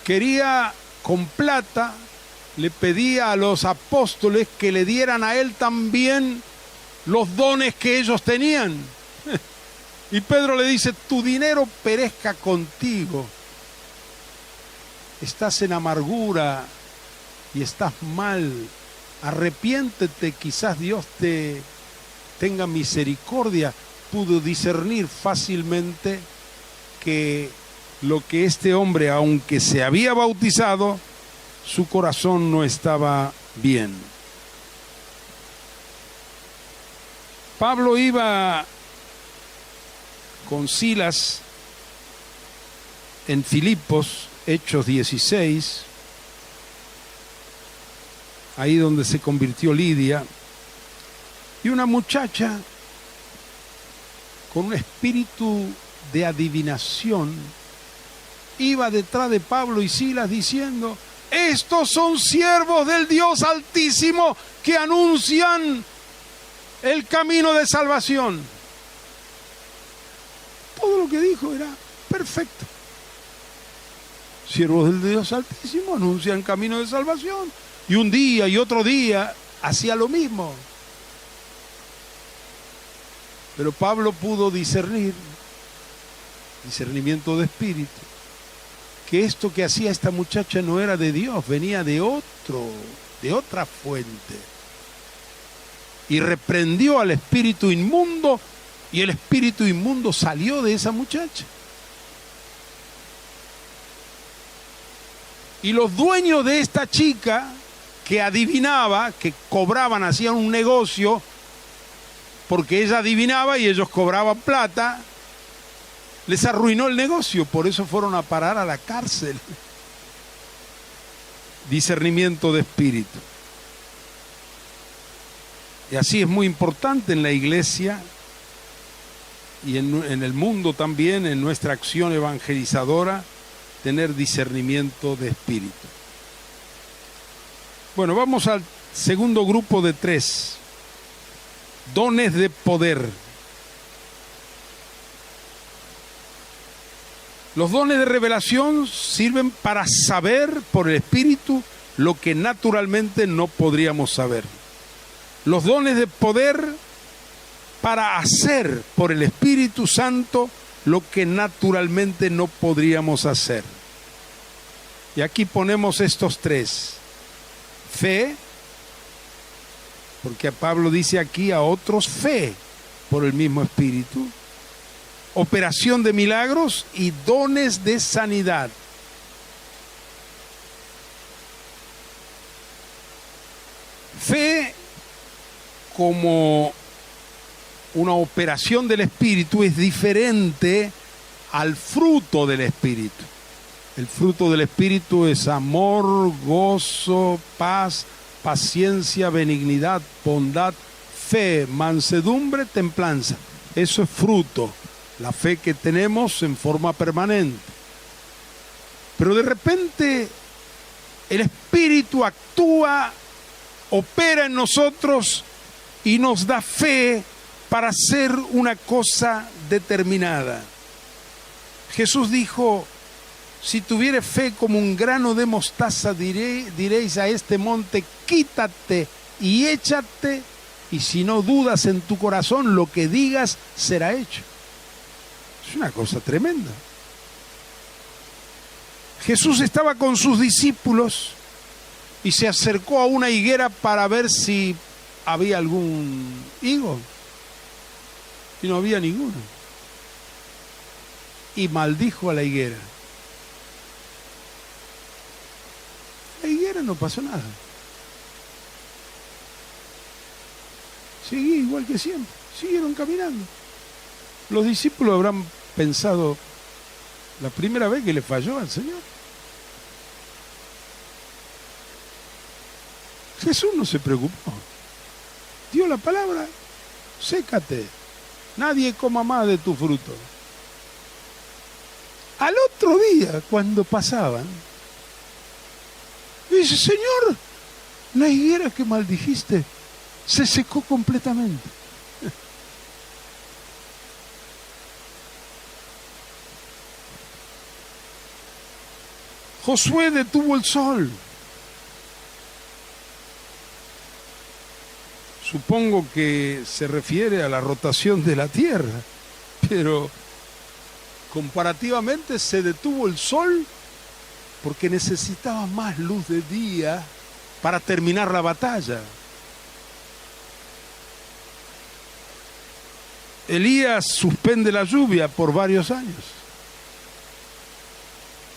quería con plata, le pedía a los apóstoles que le dieran a él también los dones que ellos tenían. Y Pedro le dice: tu dinero perezca contigo. Estás en amargura y estás mal. Arrepiéntete, quizás Dios te tenga misericordia. Pudo discernir fácilmente que lo que este hombre, aunque se había bautizado, su corazón no estaba bien. Pablo iba con Silas en Filipos, Hechos 16, ahí donde se convirtió Lidia, y una muchacha con un espíritu de adivinación iba detrás de Pablo y Silas diciendo: estos son siervos del Dios Altísimo que anuncian el camino de salvación. Todo lo que dijo era perfecto. Siervos del Dios Altísimo anuncian camino de salvación. Y un día y otro día hacía lo mismo. Pero Pablo pudo discernir, discernimiento de espíritu, que esto que hacía esta muchacha no era de Dios, venía de otra fuente. Y reprendió al espíritu inmundo, y el espíritu inmundo salió de esa muchacha. Y los dueños de esta chica, que adivinaba, que cobraban, hacían un negocio, porque ella adivinaba y ellos cobraban plata, les arruinó el negocio, por eso fueron a parar a la cárcel. Discernimiento de espíritu. Y así es muy importante en la iglesia y en el mundo también, en nuestra acción evangelizadora, tener discernimiento de espíritu. Bueno, vamos al segundo grupo de 3. Dones de poder. Los dones de revelación sirven para saber por el Espíritu lo que naturalmente no podríamos saber. Los dones de poder para hacer por el Espíritu Santo lo que naturalmente no podríamos hacer. Y aquí ponemos estos 3. Fe, porque Pablo dice aquí a otros fe por el mismo Espíritu. Operación de milagros y dones de sanidad. Fe como una operación del Espíritu es diferente al fruto del Espíritu. El fruto del Espíritu es amor, gozo, paz, paciencia, benignidad, bondad, fe, mansedumbre, templanza. Eso es fruto, la fe que tenemos en forma permanente. Pero de repente el Espíritu actúa, opera en nosotros y nos da fe para hacer una cosa determinada. Jesús dijo: si tuviere fe como un grano de mostaza, diréis a este monte: quítate y échate, y si no dudas en tu corazón, lo que digas será hecho. Es una cosa tremenda. Jesús estaba con sus discípulos y se acercó a una higuera para ver si había algún higo. Y no había ninguno. Y maldijo a la higuera. La higuera no pasó nada. Seguí igual que siempre. Siguieron caminando. Los discípulos habrán pensado: la primera vez que le falló al Señor. Jesús no se preocupó. Dio la palabra: sécate. Nadie coma más de tu fruto. Al otro día, cuando pasaban, dice: Señor, la higuera que maldijiste se secó completamente. Josué detuvo el sol. Supongo que se refiere a la rotación de la tierra, pero comparativamente se detuvo el sol porque necesitaba más luz de día para terminar la batalla. Elías suspende la lluvia por varios años.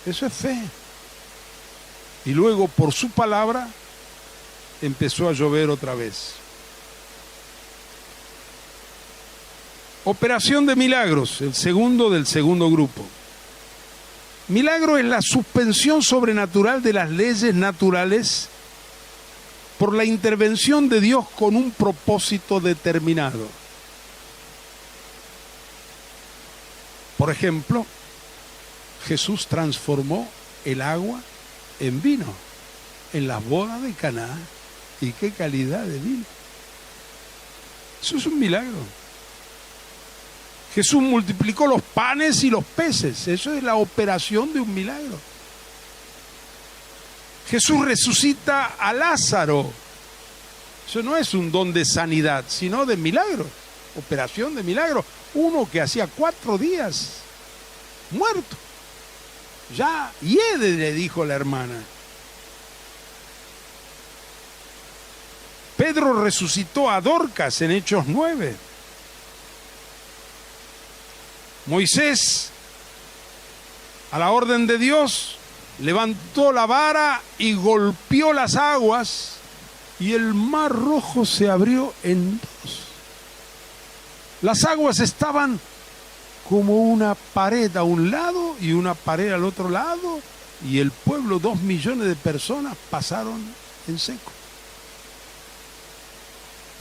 Eso es fe. Y luego, por su palabra, empezó a llover otra vez. Operación de milagros, el segundo del segundo grupo. Milagro es la suspensión sobrenatural de las leyes naturales por la intervención de Dios con un propósito determinado. Por ejemplo, Jesús transformó el agua en vino en las bodas de Caná. ¿Y qué calidad de vino? Eso es un milagro. Jesús multiplicó los panes y los peces. Eso es la operación de un milagro. Jesús resucita a Lázaro. Eso no es un don de sanidad, sino de milagro. Operación de milagro. Uno que hacía 4 días muerto. Ya hiede, le dijo la hermana. Pedro resucitó a Dorcas en Hechos 9. Moisés, a la orden de Dios, levantó la vara y golpeó las aguas, y el mar Rojo se abrió en 2. Las aguas estaban como una pared a un lado y una pared al otro lado, y el pueblo, 2 millones de personas, pasaron en seco.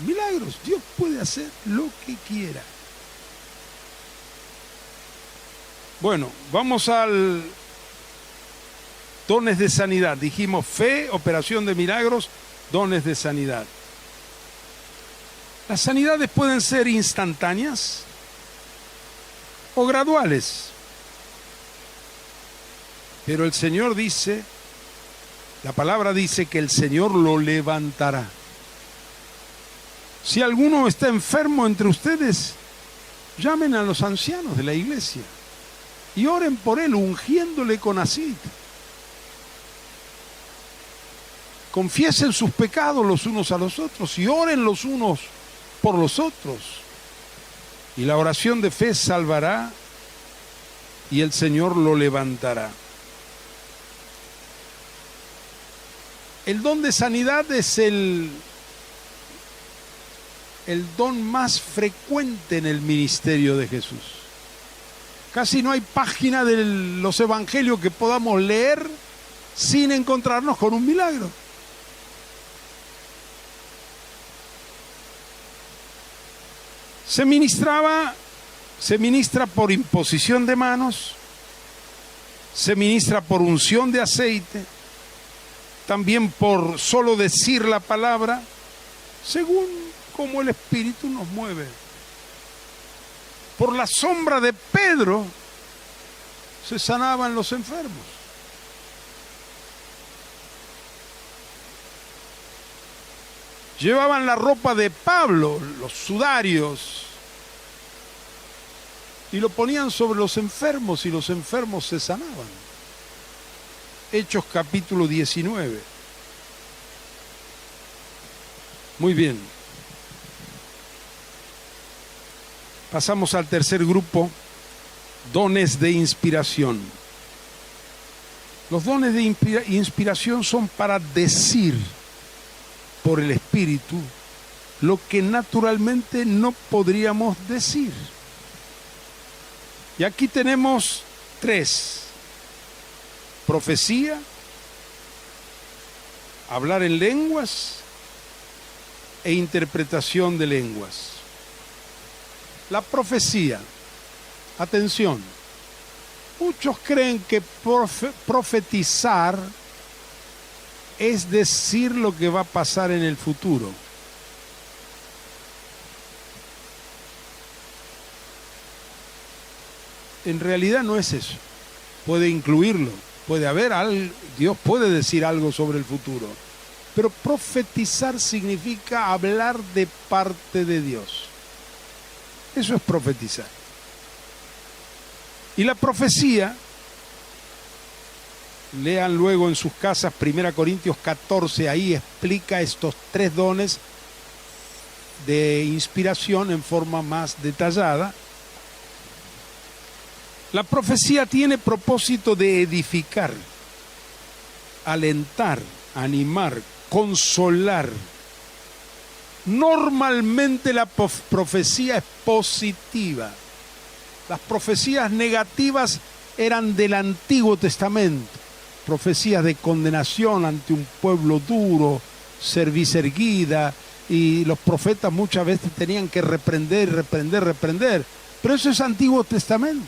Milagros. Dios puede hacer lo que quiera. Bueno, vamos al dones de sanidad. Dijimos fe, operación de milagros, dones de sanidad. Las sanidades pueden ser instantáneas o graduales. Pero el Señor dice, la palabra dice que el Señor lo levantará. Si alguno está enfermo entre ustedes, llamen a los ancianos de la iglesia y oren por él, ungiéndole con aceite. Confiesen sus pecados los unos a los otros y oren los unos por los otros. Y la oración de fe salvará y el Señor lo levantará. El don de sanidad es el don más frecuente en el ministerio de Jesús. Casi no hay página de los evangelios que podamos leer sin encontrarnos con un milagro. Se ministra por imposición de manos, se ministra por unción de aceite, también por solo decir la palabra, según como el Espíritu nos mueve. Por la sombra de Pedro se sanaban los enfermos. Llevaban la ropa de Pablo, los sudarios, y lo ponían sobre los enfermos y los enfermos se sanaban. Hechos capítulo 19. Muy bien. Pasamos al tercer grupo, dones de inspiración. Los dones de inspiración son para decir por el Espíritu lo que naturalmente no podríamos decir. Y aquí tenemos 3: profecía, hablar en lenguas e interpretación de lenguas. La profecía, atención, muchos creen que profetizar es decir lo que va a pasar en el futuro. En realidad no es eso. Puede incluirlo, puede haber algo, Dios puede decir algo sobre el futuro. Pero profetizar significa hablar de parte de Dios. Eso es profetizar. Y la profecía, lean luego en sus casas 1 Corintios 14, ahí explica estos 3 dones de inspiración en forma más detallada. La profecía tiene propósito de edificar, alentar, animar, consolar. Normalmente la profecía es positiva. Las profecías negativas eran del Antiguo Testamento. Profecías de condenación ante un pueblo duro, cerviz erguida, y los profetas muchas veces tenían que reprender. Pero eso es Antiguo Testamento.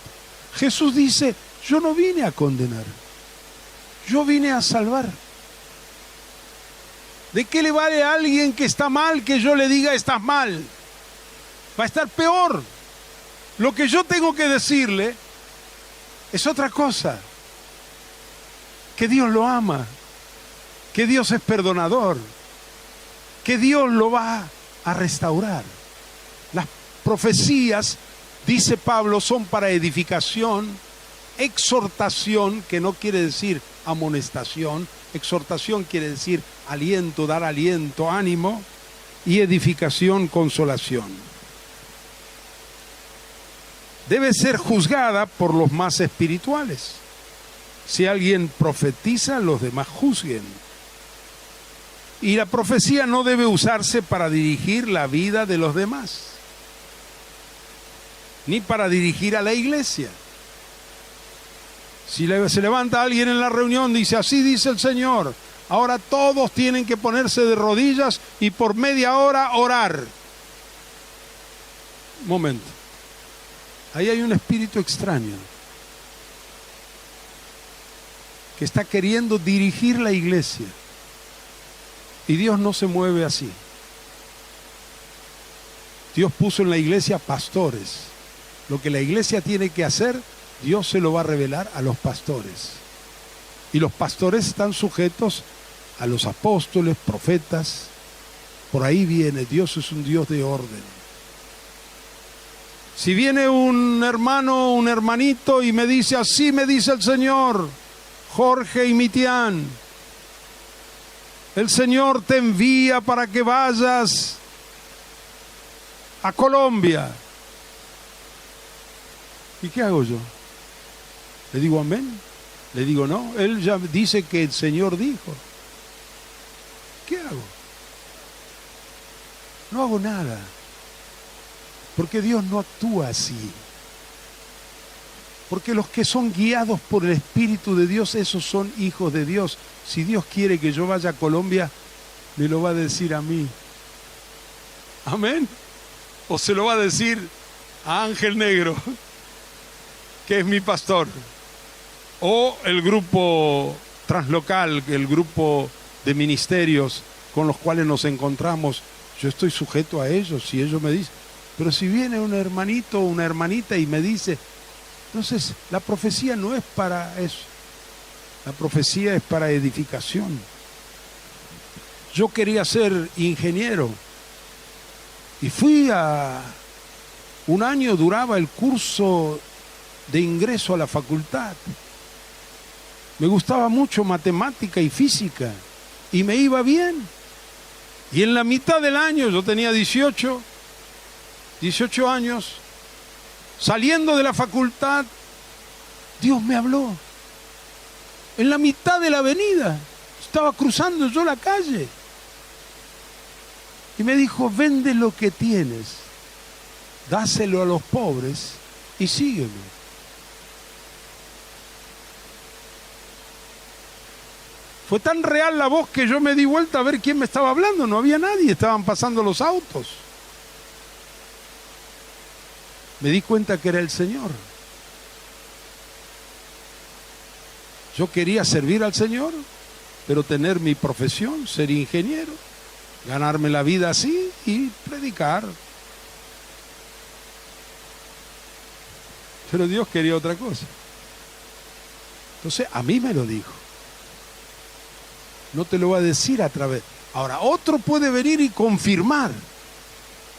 Jesús dice, yo no vine a condenar, yo vine a salvar. ¿De qué le vale a alguien que está mal que yo le diga estás mal? Va a estar peor. Lo que yo tengo que decirle es otra cosa. Que Dios lo ama, que Dios es perdonador, que Dios lo va a restaurar. Las profecías, dice Pablo, son para edificación, exhortación, que no quiere decir amonestación. Exhortación quiere decir aliento, dar aliento, ánimo, y edificación, consolación. Debe ser juzgada por los más espirituales. Si alguien profetiza, los demás juzguen. Y la profecía no debe usarse para dirigir la vida de los demás, ni para dirigir a la iglesia. Si se levanta alguien en la reunión, dice, así dice el Señor, ahora todos tienen que ponerse de rodillas y por media hora orar. Un momento. Ahí hay un espíritu extraño que está queriendo dirigir la iglesia. Y Dios no se mueve así. Dios puso en la iglesia pastores. Lo que la iglesia tiene que hacer, Dios se lo va a revelar a los pastores. Y los pastores están sujetos a los apóstoles, profetas. Por ahí viene, Dios es un Dios de orden. Si viene un hermano, un hermanito y me dice, así me dice el Señor, Jorge y Mitián, el Señor te envía para que vayas a Colombia. ¿Y qué hago yo? ¿Le digo amén? ¿Le digo no? Él ya dice que el Señor dijo. ¿Qué hago? No hago nada. Porque Dios no actúa así. Porque los que son guiados por el Espíritu de Dios, esos son hijos de Dios. Si Dios quiere que yo vaya a Colombia, me lo va a decir a mí. Amén. O se lo va a decir a Ángel Negro, que es mi pastor. O el grupo translocal, el grupo de ministerios con los cuales nos encontramos. Yo estoy sujeto a ellos, si ellos me dicen. Pero si viene un hermanito o una hermanita y me dice, entonces la profecía no es para eso. La profecía es para edificación. Yo quería ser ingeniero y fui a... Un año duraba el curso de ingreso a la facultad. Me gustaba mucho matemática y física y me iba bien. Y en la mitad del año, yo tenía 18 años, saliendo de la facultad, Dios me habló. En la mitad de la avenida, estaba cruzando yo la calle. Y me dijo, vende lo que tienes, dáselo a los pobres y sígueme. Fue tan real la voz que yo me di vuelta a ver quién me estaba hablando. No había nadie, estaban pasando los autos. Me di cuenta que era el Señor. Yo quería servir al Señor, pero tener mi profesión, ser ingeniero, ganarme la vida así y predicar. Pero Dios quería otra cosa. Entonces a mí me lo dijo. No te lo va a decir a través. Ahora, otro puede venir y confirmar.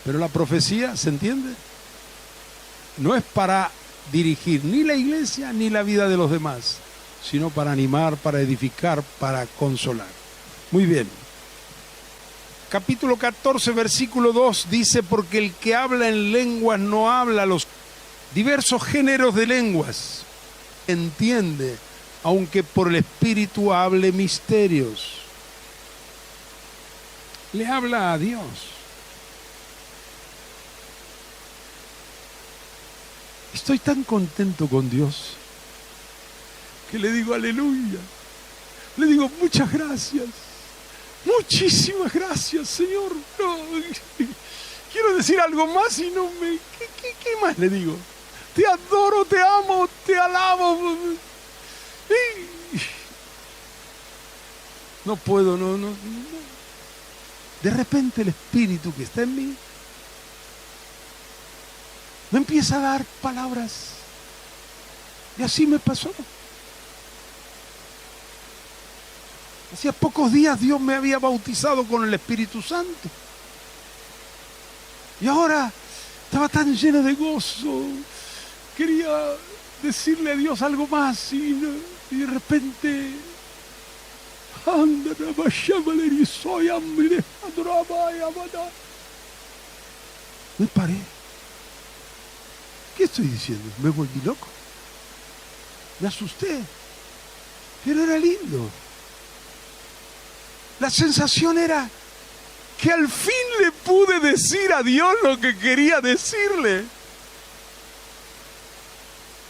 Pero la profecía, ¿se entiende? No es para dirigir ni la iglesia ni la vida de los demás, sino para animar, para edificar, para consolar. Muy bien. Capítulo 14, versículo 2 dice, porque el que habla en lenguas no habla a los diversos géneros de lenguas. Entiende, aunque por el Espíritu hable misterios. Le habla a Dios. Estoy tan contento con Dios que le digo aleluya. Le digo muchas gracias. Muchísimas gracias, Señor. No, quiero decir algo más y no me... ¿Qué más le digo? Te adoro, te amo, te alabo. No puedo, no. De repente el Espíritu que está en mí me empieza a dar palabras. Y así me pasó. Hacía pocos días Dios me había bautizado con el Espíritu Santo. Y ahora estaba tan lleno de gozo. Quería decirle a Dios algo más y de repente... Me paré. ¿Qué estoy diciendo? ¿Me volví loco? Me asusté. Pero era lindo. La sensación era que al fin le pude decir a Dios lo que quería decirle.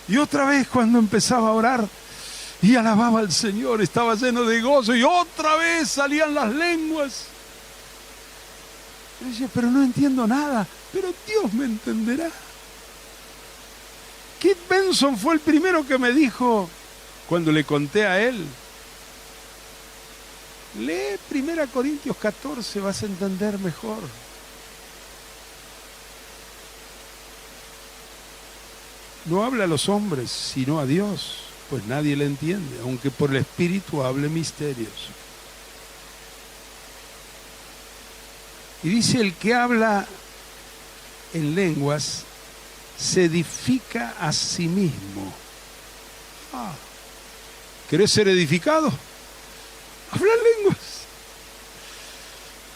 Y otra vez cuando empezaba a orar y alababa al Señor, estaba lleno de gozo y otra vez salían las lenguas. Yo decía, pero no entiendo nada, pero Dios me entenderá. Kit Benson fue el primero que me dijo, cuando le conté a él, lee 1 Corintios 14, vas a entender mejor. No habla a los hombres, sino a Dios, pues nadie le entiende, aunque por el Espíritu hable misterios. Y dice, el que habla en lenguas se edifica a sí mismo. ¿Querés ser edificado? Habla lenguas.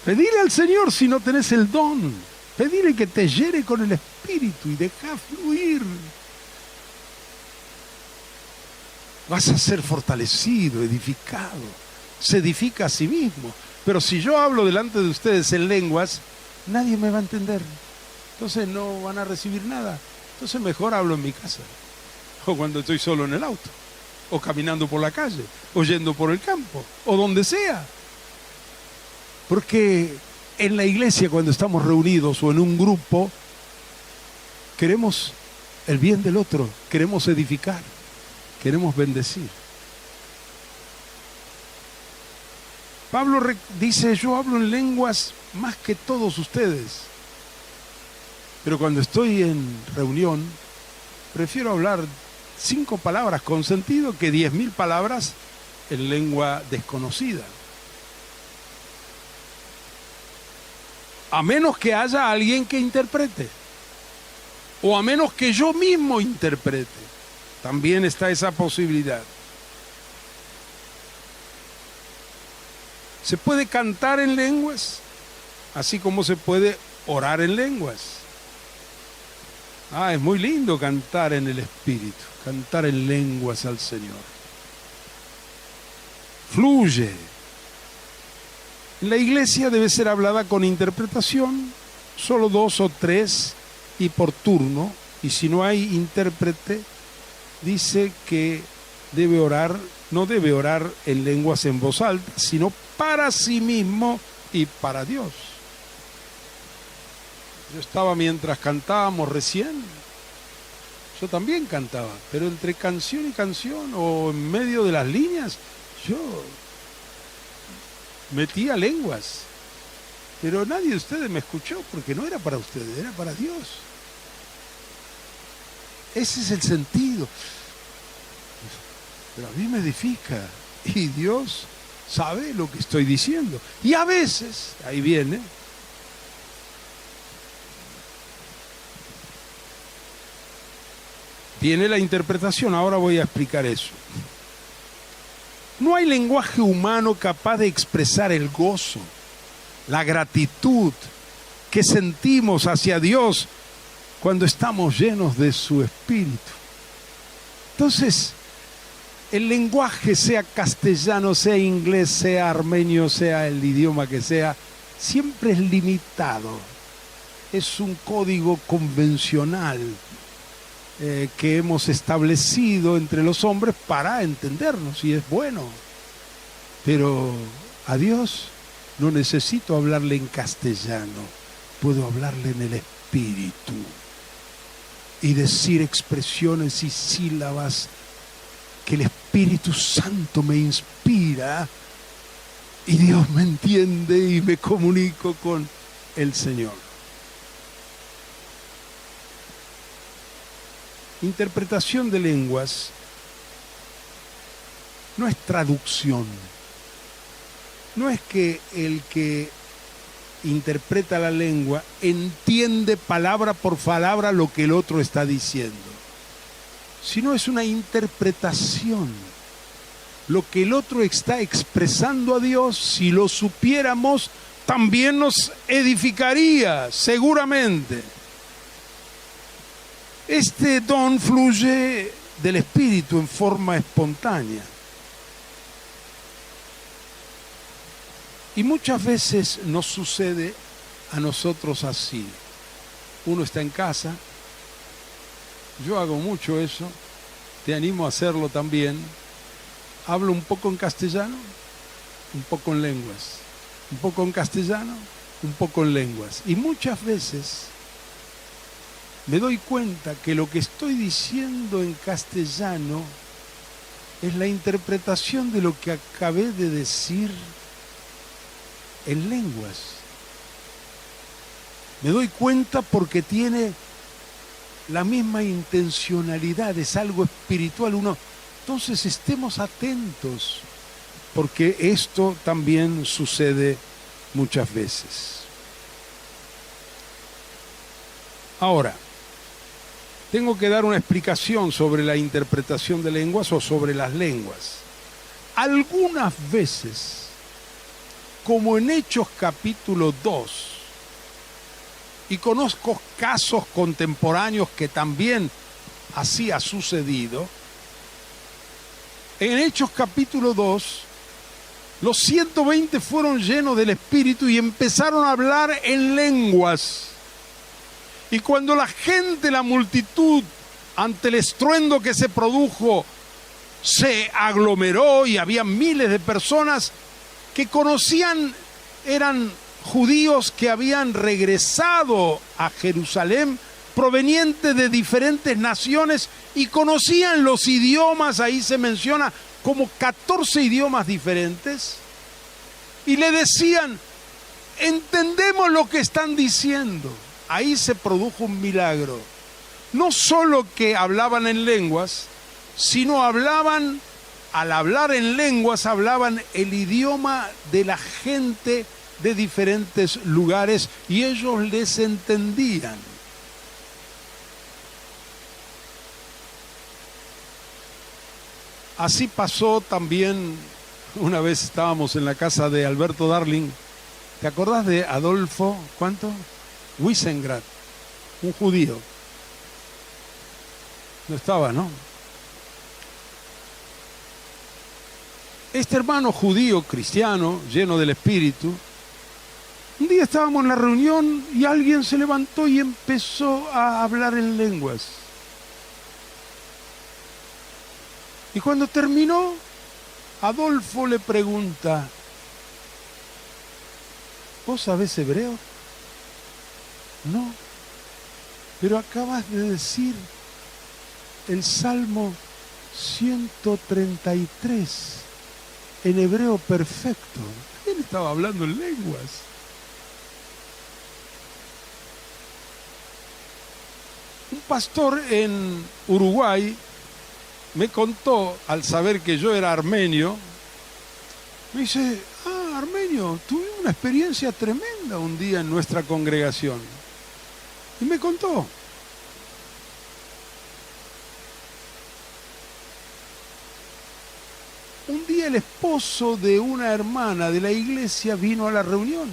Pedile al Señor si no tenés el don. Pedile que te llene con el Espíritu y deja fluir. Vas a ser fortalecido, edificado. Se edifica a sí mismo. Pero si yo hablo delante de ustedes en lenguas, nadie me va a entender. Entonces no van a recibir nada. Entonces mejor hablo en mi casa. O cuando estoy solo en el auto. O caminando por la calle. O yendo por el campo. O donde sea. Porque en la iglesia, cuando estamos reunidos o en un grupo, queremos el bien del otro. Queremos edificar. Queremos bendecir. Pablo dice, yo hablo en lenguas más que todos ustedes. Pero cuando estoy en reunión, prefiero hablar 5 palabras con sentido que 10.000 palabras en lengua desconocida. A menos que haya alguien que interprete. O a menos que yo mismo interprete. También está esa posibilidad. Se puede cantar en lenguas, así como se puede orar en lenguas. Es muy lindo cantar en el Espíritu, cantar en lenguas al Señor. Fluye. En la iglesia debe ser hablada con interpretación, solo 2 o 3 y por turno, y si no hay intérprete, dice que debe orar, no debe orar en lenguas en voz alta, sino para sí mismo y para Dios. Yo estaba mientras cantábamos recién, yo también cantaba, pero entre canción y canción o en medio de las líneas, yo metía lenguas. Pero nadie de ustedes me escuchó porque no era para ustedes, era para Dios. Ese es el sentido. Pero a mí me edifica y Dios sabe lo que estoy diciendo. Y a veces, ahí viene, la interpretación. Ahora voy a explicar eso. No hay lenguaje humano capaz de expresar el gozo, la gratitud que sentimos hacia Dios cuando estamos llenos de su Espíritu. Entonces, el lenguaje, sea castellano, sea inglés, sea armenio, sea el idioma que sea, siempre es limitado. Es un código convencional que hemos establecido entre los hombres para entendernos, y es bueno. Pero a Dios no necesito hablarle en castellano, puedo hablarle en el Espíritu y decir expresiones y sílabas que el Espíritu Santo me inspira, y Dios me entiende y me comunico con el Señor. Interpretación de lenguas no es traducción. No es que el que interpreta la lengua entiende palabra por palabra lo que el otro está diciendo, sino es una interpretación. Lo que el otro está expresando a Dios, si lo supiéramos, también nos edificaría, seguramente. Este don fluye del Espíritu en forma espontánea. Y muchas veces nos sucede a nosotros así. Uno está en casa, yo hago mucho eso, te animo a hacerlo también. Hablo un poco en castellano, un poco en lenguas. Un poco en castellano, un poco en lenguas. Y muchas veces me doy cuenta que lo que estoy diciendo en castellano es la interpretación de lo que acabé de decir en lenguas. Me doy cuenta porque tiene la misma intencionalidad, es algo espiritual. Entonces estemos atentos, porque esto también sucede muchas veces. Ahora, tengo que dar una explicación sobre la interpretación de lenguas o sobre las lenguas. Algunas veces, como en Hechos capítulo 2, y conozco casos contemporáneos que también así ha sucedido, en Hechos capítulo 2, los 120 fueron llenos del Espíritu y empezaron a hablar en lenguas. Y cuando la gente, la multitud, ante el estruendo que se produjo, se aglomeró y había miles de personas que conocían, eran judíos que habían regresado a Jerusalén, provenientes de diferentes naciones, y conocían los idiomas. Ahí se menciona como 14 idiomas diferentes, y le decían: entendemos lo que están diciendo. Ahí se produjo un milagro. No solo que hablaban en lenguas, sino hablaban, al hablar en lenguas, hablaban el idioma de la gente de diferentes lugares, y ellos les entendían. Así pasó también, una vez estábamos en la casa de Alberto Darling. ¿Te acordás de Adolfo, cuánto? Wiesengrad, un judío. No estaba, ¿no? Este hermano judío, cristiano, lleno del Espíritu, un día estábamos en la reunión y alguien se levantó y empezó a hablar en lenguas. Y cuando terminó, Adolfo le pregunta: ¿vos sabés hebreo? No, pero acabas de decir el Salmo 133 en hebreo perfecto. Él estaba hablando en lenguas. Un pastor en Uruguay me contó, al saber que yo era armenio, me dice: armenio, tuve una experiencia tremenda un día en nuestra congregación. Y me contó. Un día el esposo de una hermana de la iglesia vino a la reunión.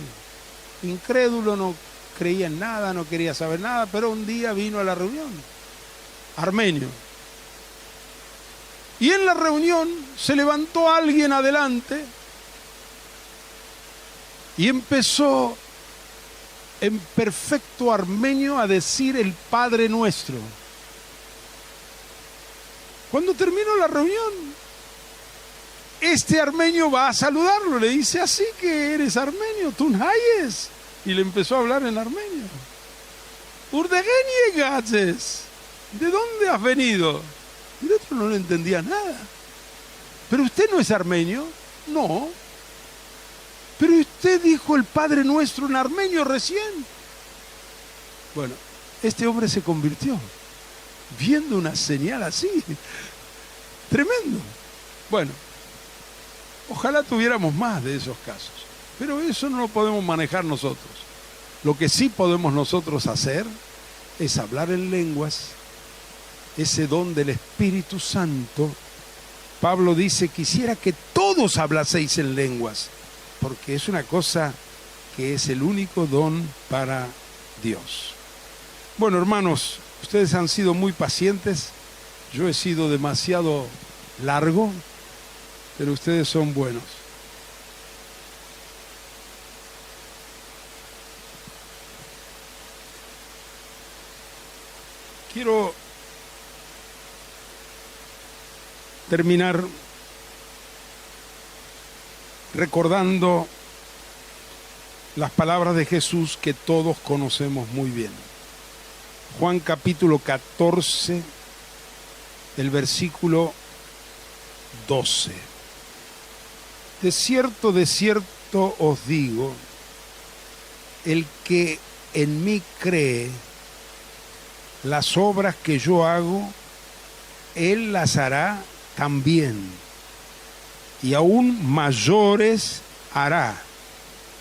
Incrédulo, no creía en nada, no quería saber nada, pero un día vino a la reunión, armenio. Y en la reunión se levantó alguien adelante y empezó en perfecto armenio a decir el Padre Nuestro. Cuando terminó la reunión, este armenio va a saludarlo, le dice: así que eres armenio, tú nayes. Y le empezó a hablar en armenio. ¿De dónde has venido? Y el otro no le entendía nada. ¿Pero usted no es armenio? No. Pero usted dijo el Padre Nuestro en armenio recién. Bueno, este hombre se convirtió viendo una señal así. Tremendo. Bueno, ojalá tuviéramos más de esos casos. Pero eso no lo podemos manejar nosotros. Lo que sí podemos nosotros hacer es hablar en lenguas, ese don del Espíritu Santo. Pablo dice: quisiera que todos hablaseis en lenguas, porque es una cosa que es el único don para Dios. Bueno, hermanos, ustedes han sido muy pacientes. Yo he sido demasiado largo, pero ustedes son buenos. Quiero terminar recordando las palabras de Jesús que todos conocemos muy bien. Juan capítulo 14, el versículo 12. De cierto os digo, el que en mí cree, las obras que yo hago, él las hará también, y aún mayores hará,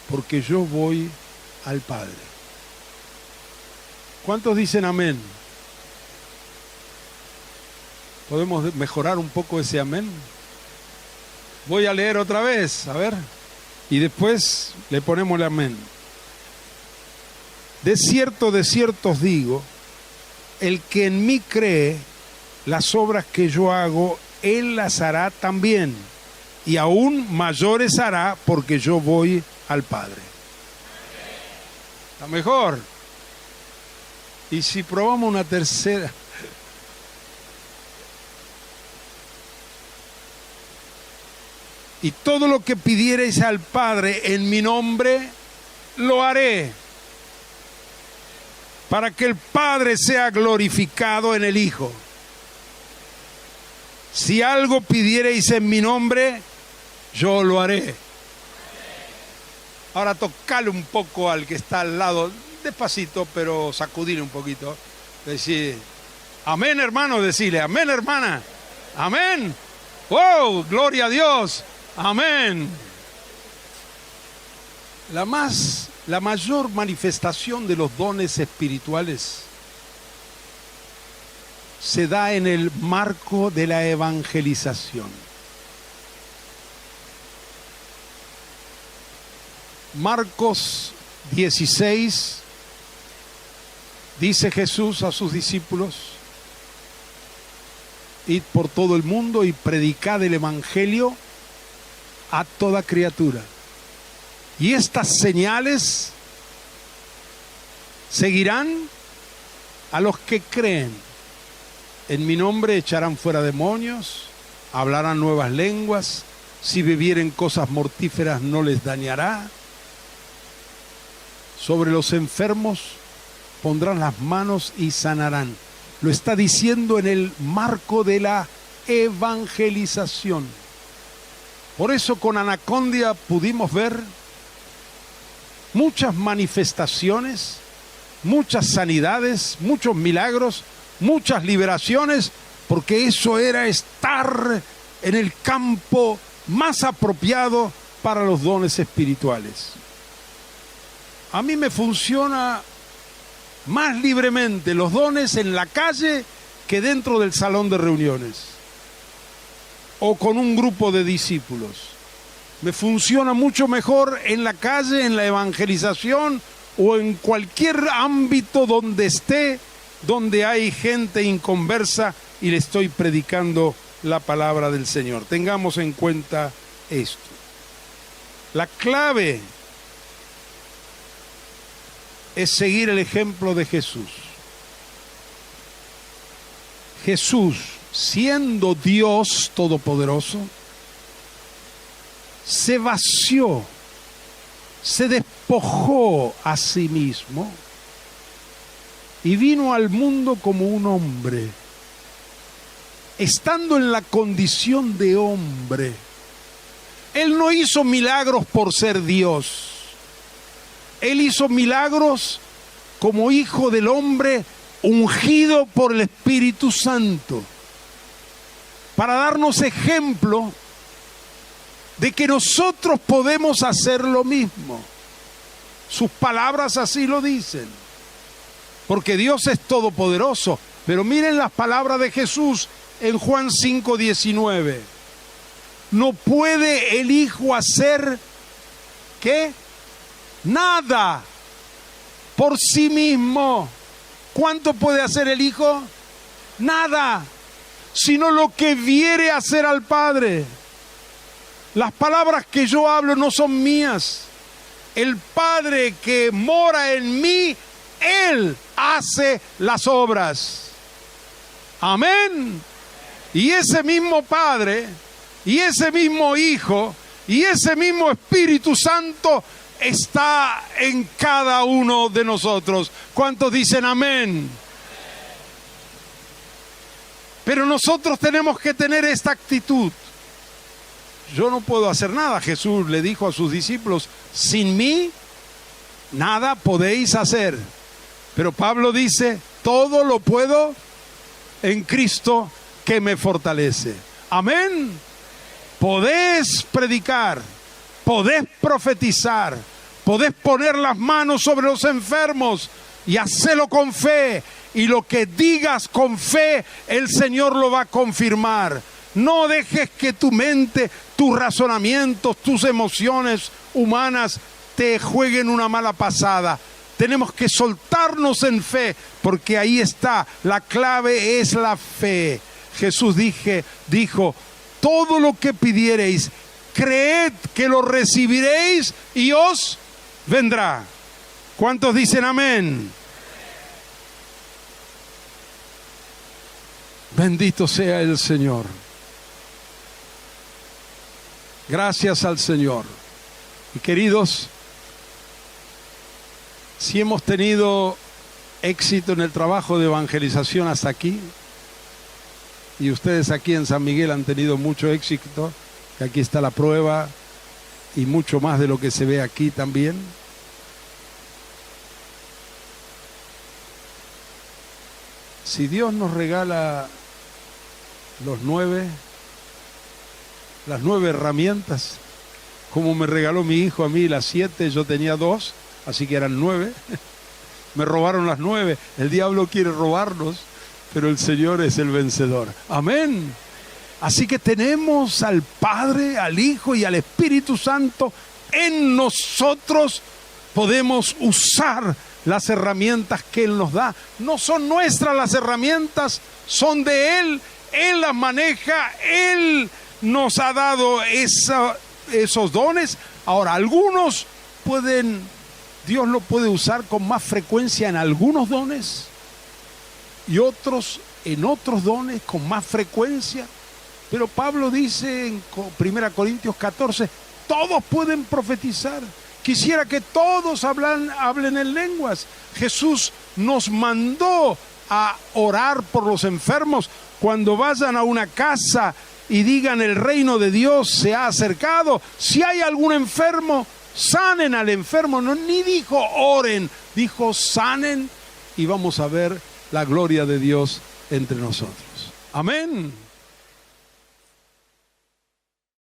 porque yo voy al Padre. ¿Cuántos dicen amén? ¿Podemos mejorar un poco ese amén? Voy a leer otra vez, a ver, y después le ponemos el amén. De cierto os digo, el que en mí cree, las obras que yo hago, él las hará también, y aún mayores hará, porque yo voy al Padre. ¿Está mejor? Y si probamos una tercera. Y todo lo que pidiereis al Padre en mi nombre, lo haré, para que el Padre sea glorificado en el Hijo. Si algo pidiereis en mi nombre, yo lo haré. Ahora tocale un poco al que está al lado, despacito, pero sacudirle un poquito. Decir, amén, hermano, decirle, amén, hermana, amén. ¡Wow! ¡Gloria a Dios! ¡Amén! La mayor manifestación de los dones espirituales se da en el marco de la evangelización. Marcos 16, dice Jesús a sus discípulos: id por todo el mundo y predicad el evangelio a toda criatura. Y estas señales seguirán a los que creen. En mi nombre echarán fuera demonios, hablarán nuevas lenguas, si bebieren cosas mortíferas no les dañará. Sobre los enfermos pondrán las manos y sanarán. Lo está diciendo en el marco de la evangelización. Por eso con Anacondia pudimos ver muchas manifestaciones, muchas sanidades, muchos milagros, muchas liberaciones, porque eso era estar en el campo más apropiado para los dones espirituales. A mí me funciona más libremente los dones en la calle que dentro del salón de reuniones o con un grupo de discípulos. Me funciona mucho mejor en la calle, en la evangelización, o en cualquier ámbito donde esté, donde hay gente inconversa y le estoy predicando la palabra del Señor. Tengamos en cuenta esto. La clave es seguir el ejemplo de Jesús. Jesús, siendo Dios Todopoderoso, se vació, se despojó a sí mismo y vino al mundo como un hombre, estando en la condición de hombre. Él no hizo milagros por ser Dios. Él hizo milagros como hijo del hombre, ungido por el Espíritu Santo, para darnos ejemplo de que nosotros podemos hacer lo mismo. Sus palabras así lo dicen, porque Dios es todopoderoso. Pero miren las palabras de Jesús en Juan 5:19. No puede el Hijo hacer, ¿qué? Nada por sí mismo. ¿Cuánto puede hacer el Hijo? Nada, sino lo que viere hacer al Padre. Las palabras que yo hablo no son mías. El Padre que mora en mí, Él hace las obras. Amén. Y ese mismo Padre, y ese mismo Hijo, y ese mismo Espíritu Santo está en cada uno de nosotros. ¿Cuántos dicen amén? Pero nosotros tenemos que tener esta actitud. Yo no puedo hacer nada. Jesús le dijo a sus discípulos, sin mí nada podéis hacer. Pero Pablo dice, todo lo puedo en Cristo que me fortalece. Amén. Podés predicar, podés profetizar, podés poner las manos sobre los enfermos y hacerlo con fe. Y lo que digas con fe, el Señor lo va a confirmar. No dejes que tu mente, tus razonamientos, tus emociones humanas te jueguen una mala pasada. Tenemos que soltarnos en fe, porque ahí está, la clave es la fe. Jesús dijo, todo lo que pidiereis, creed que lo recibiréis y os vendrá. ¿Cuántos dicen amén? Bendito sea el Señor. Gracias al Señor. Y queridos, si hemos tenido éxito en el trabajo de evangelización hasta aquí, y ustedes aquí en San Miguel han tenido mucho éxito, que aquí está la prueba, y mucho más de lo que se ve aquí también. Si Dios nos regala las 9 herramientas, como me regaló mi hijo a mí las 7, yo tenía 2, así que eran 9. Me robaron las 9. El diablo quiere robarnos, pero el Señor es el vencedor. Amén. Así que tenemos al Padre, al Hijo y al Espíritu Santo en nosotros. Podemos usar las herramientas que Él nos da. No son nuestras las herramientas, son de Él. Él las maneja, Él nos ha dado esos dones. Ahora, algunos Dios lo puede usar con más frecuencia en algunos dones y otros en otros dones con más frecuencia. Pero Pablo dice en 1 Corintios 14, todos pueden profetizar. Quisiera que todos hablen en lenguas. Jesús nos mandó a orar por los enfermos. Cuando vayan a una casa y digan el reino de Dios se ha acercado, si hay algún enfermo, sanen al enfermo. No, ni dijo oren, dijo sanen, y vamos a ver la gloria de Dios entre nosotros. Amén.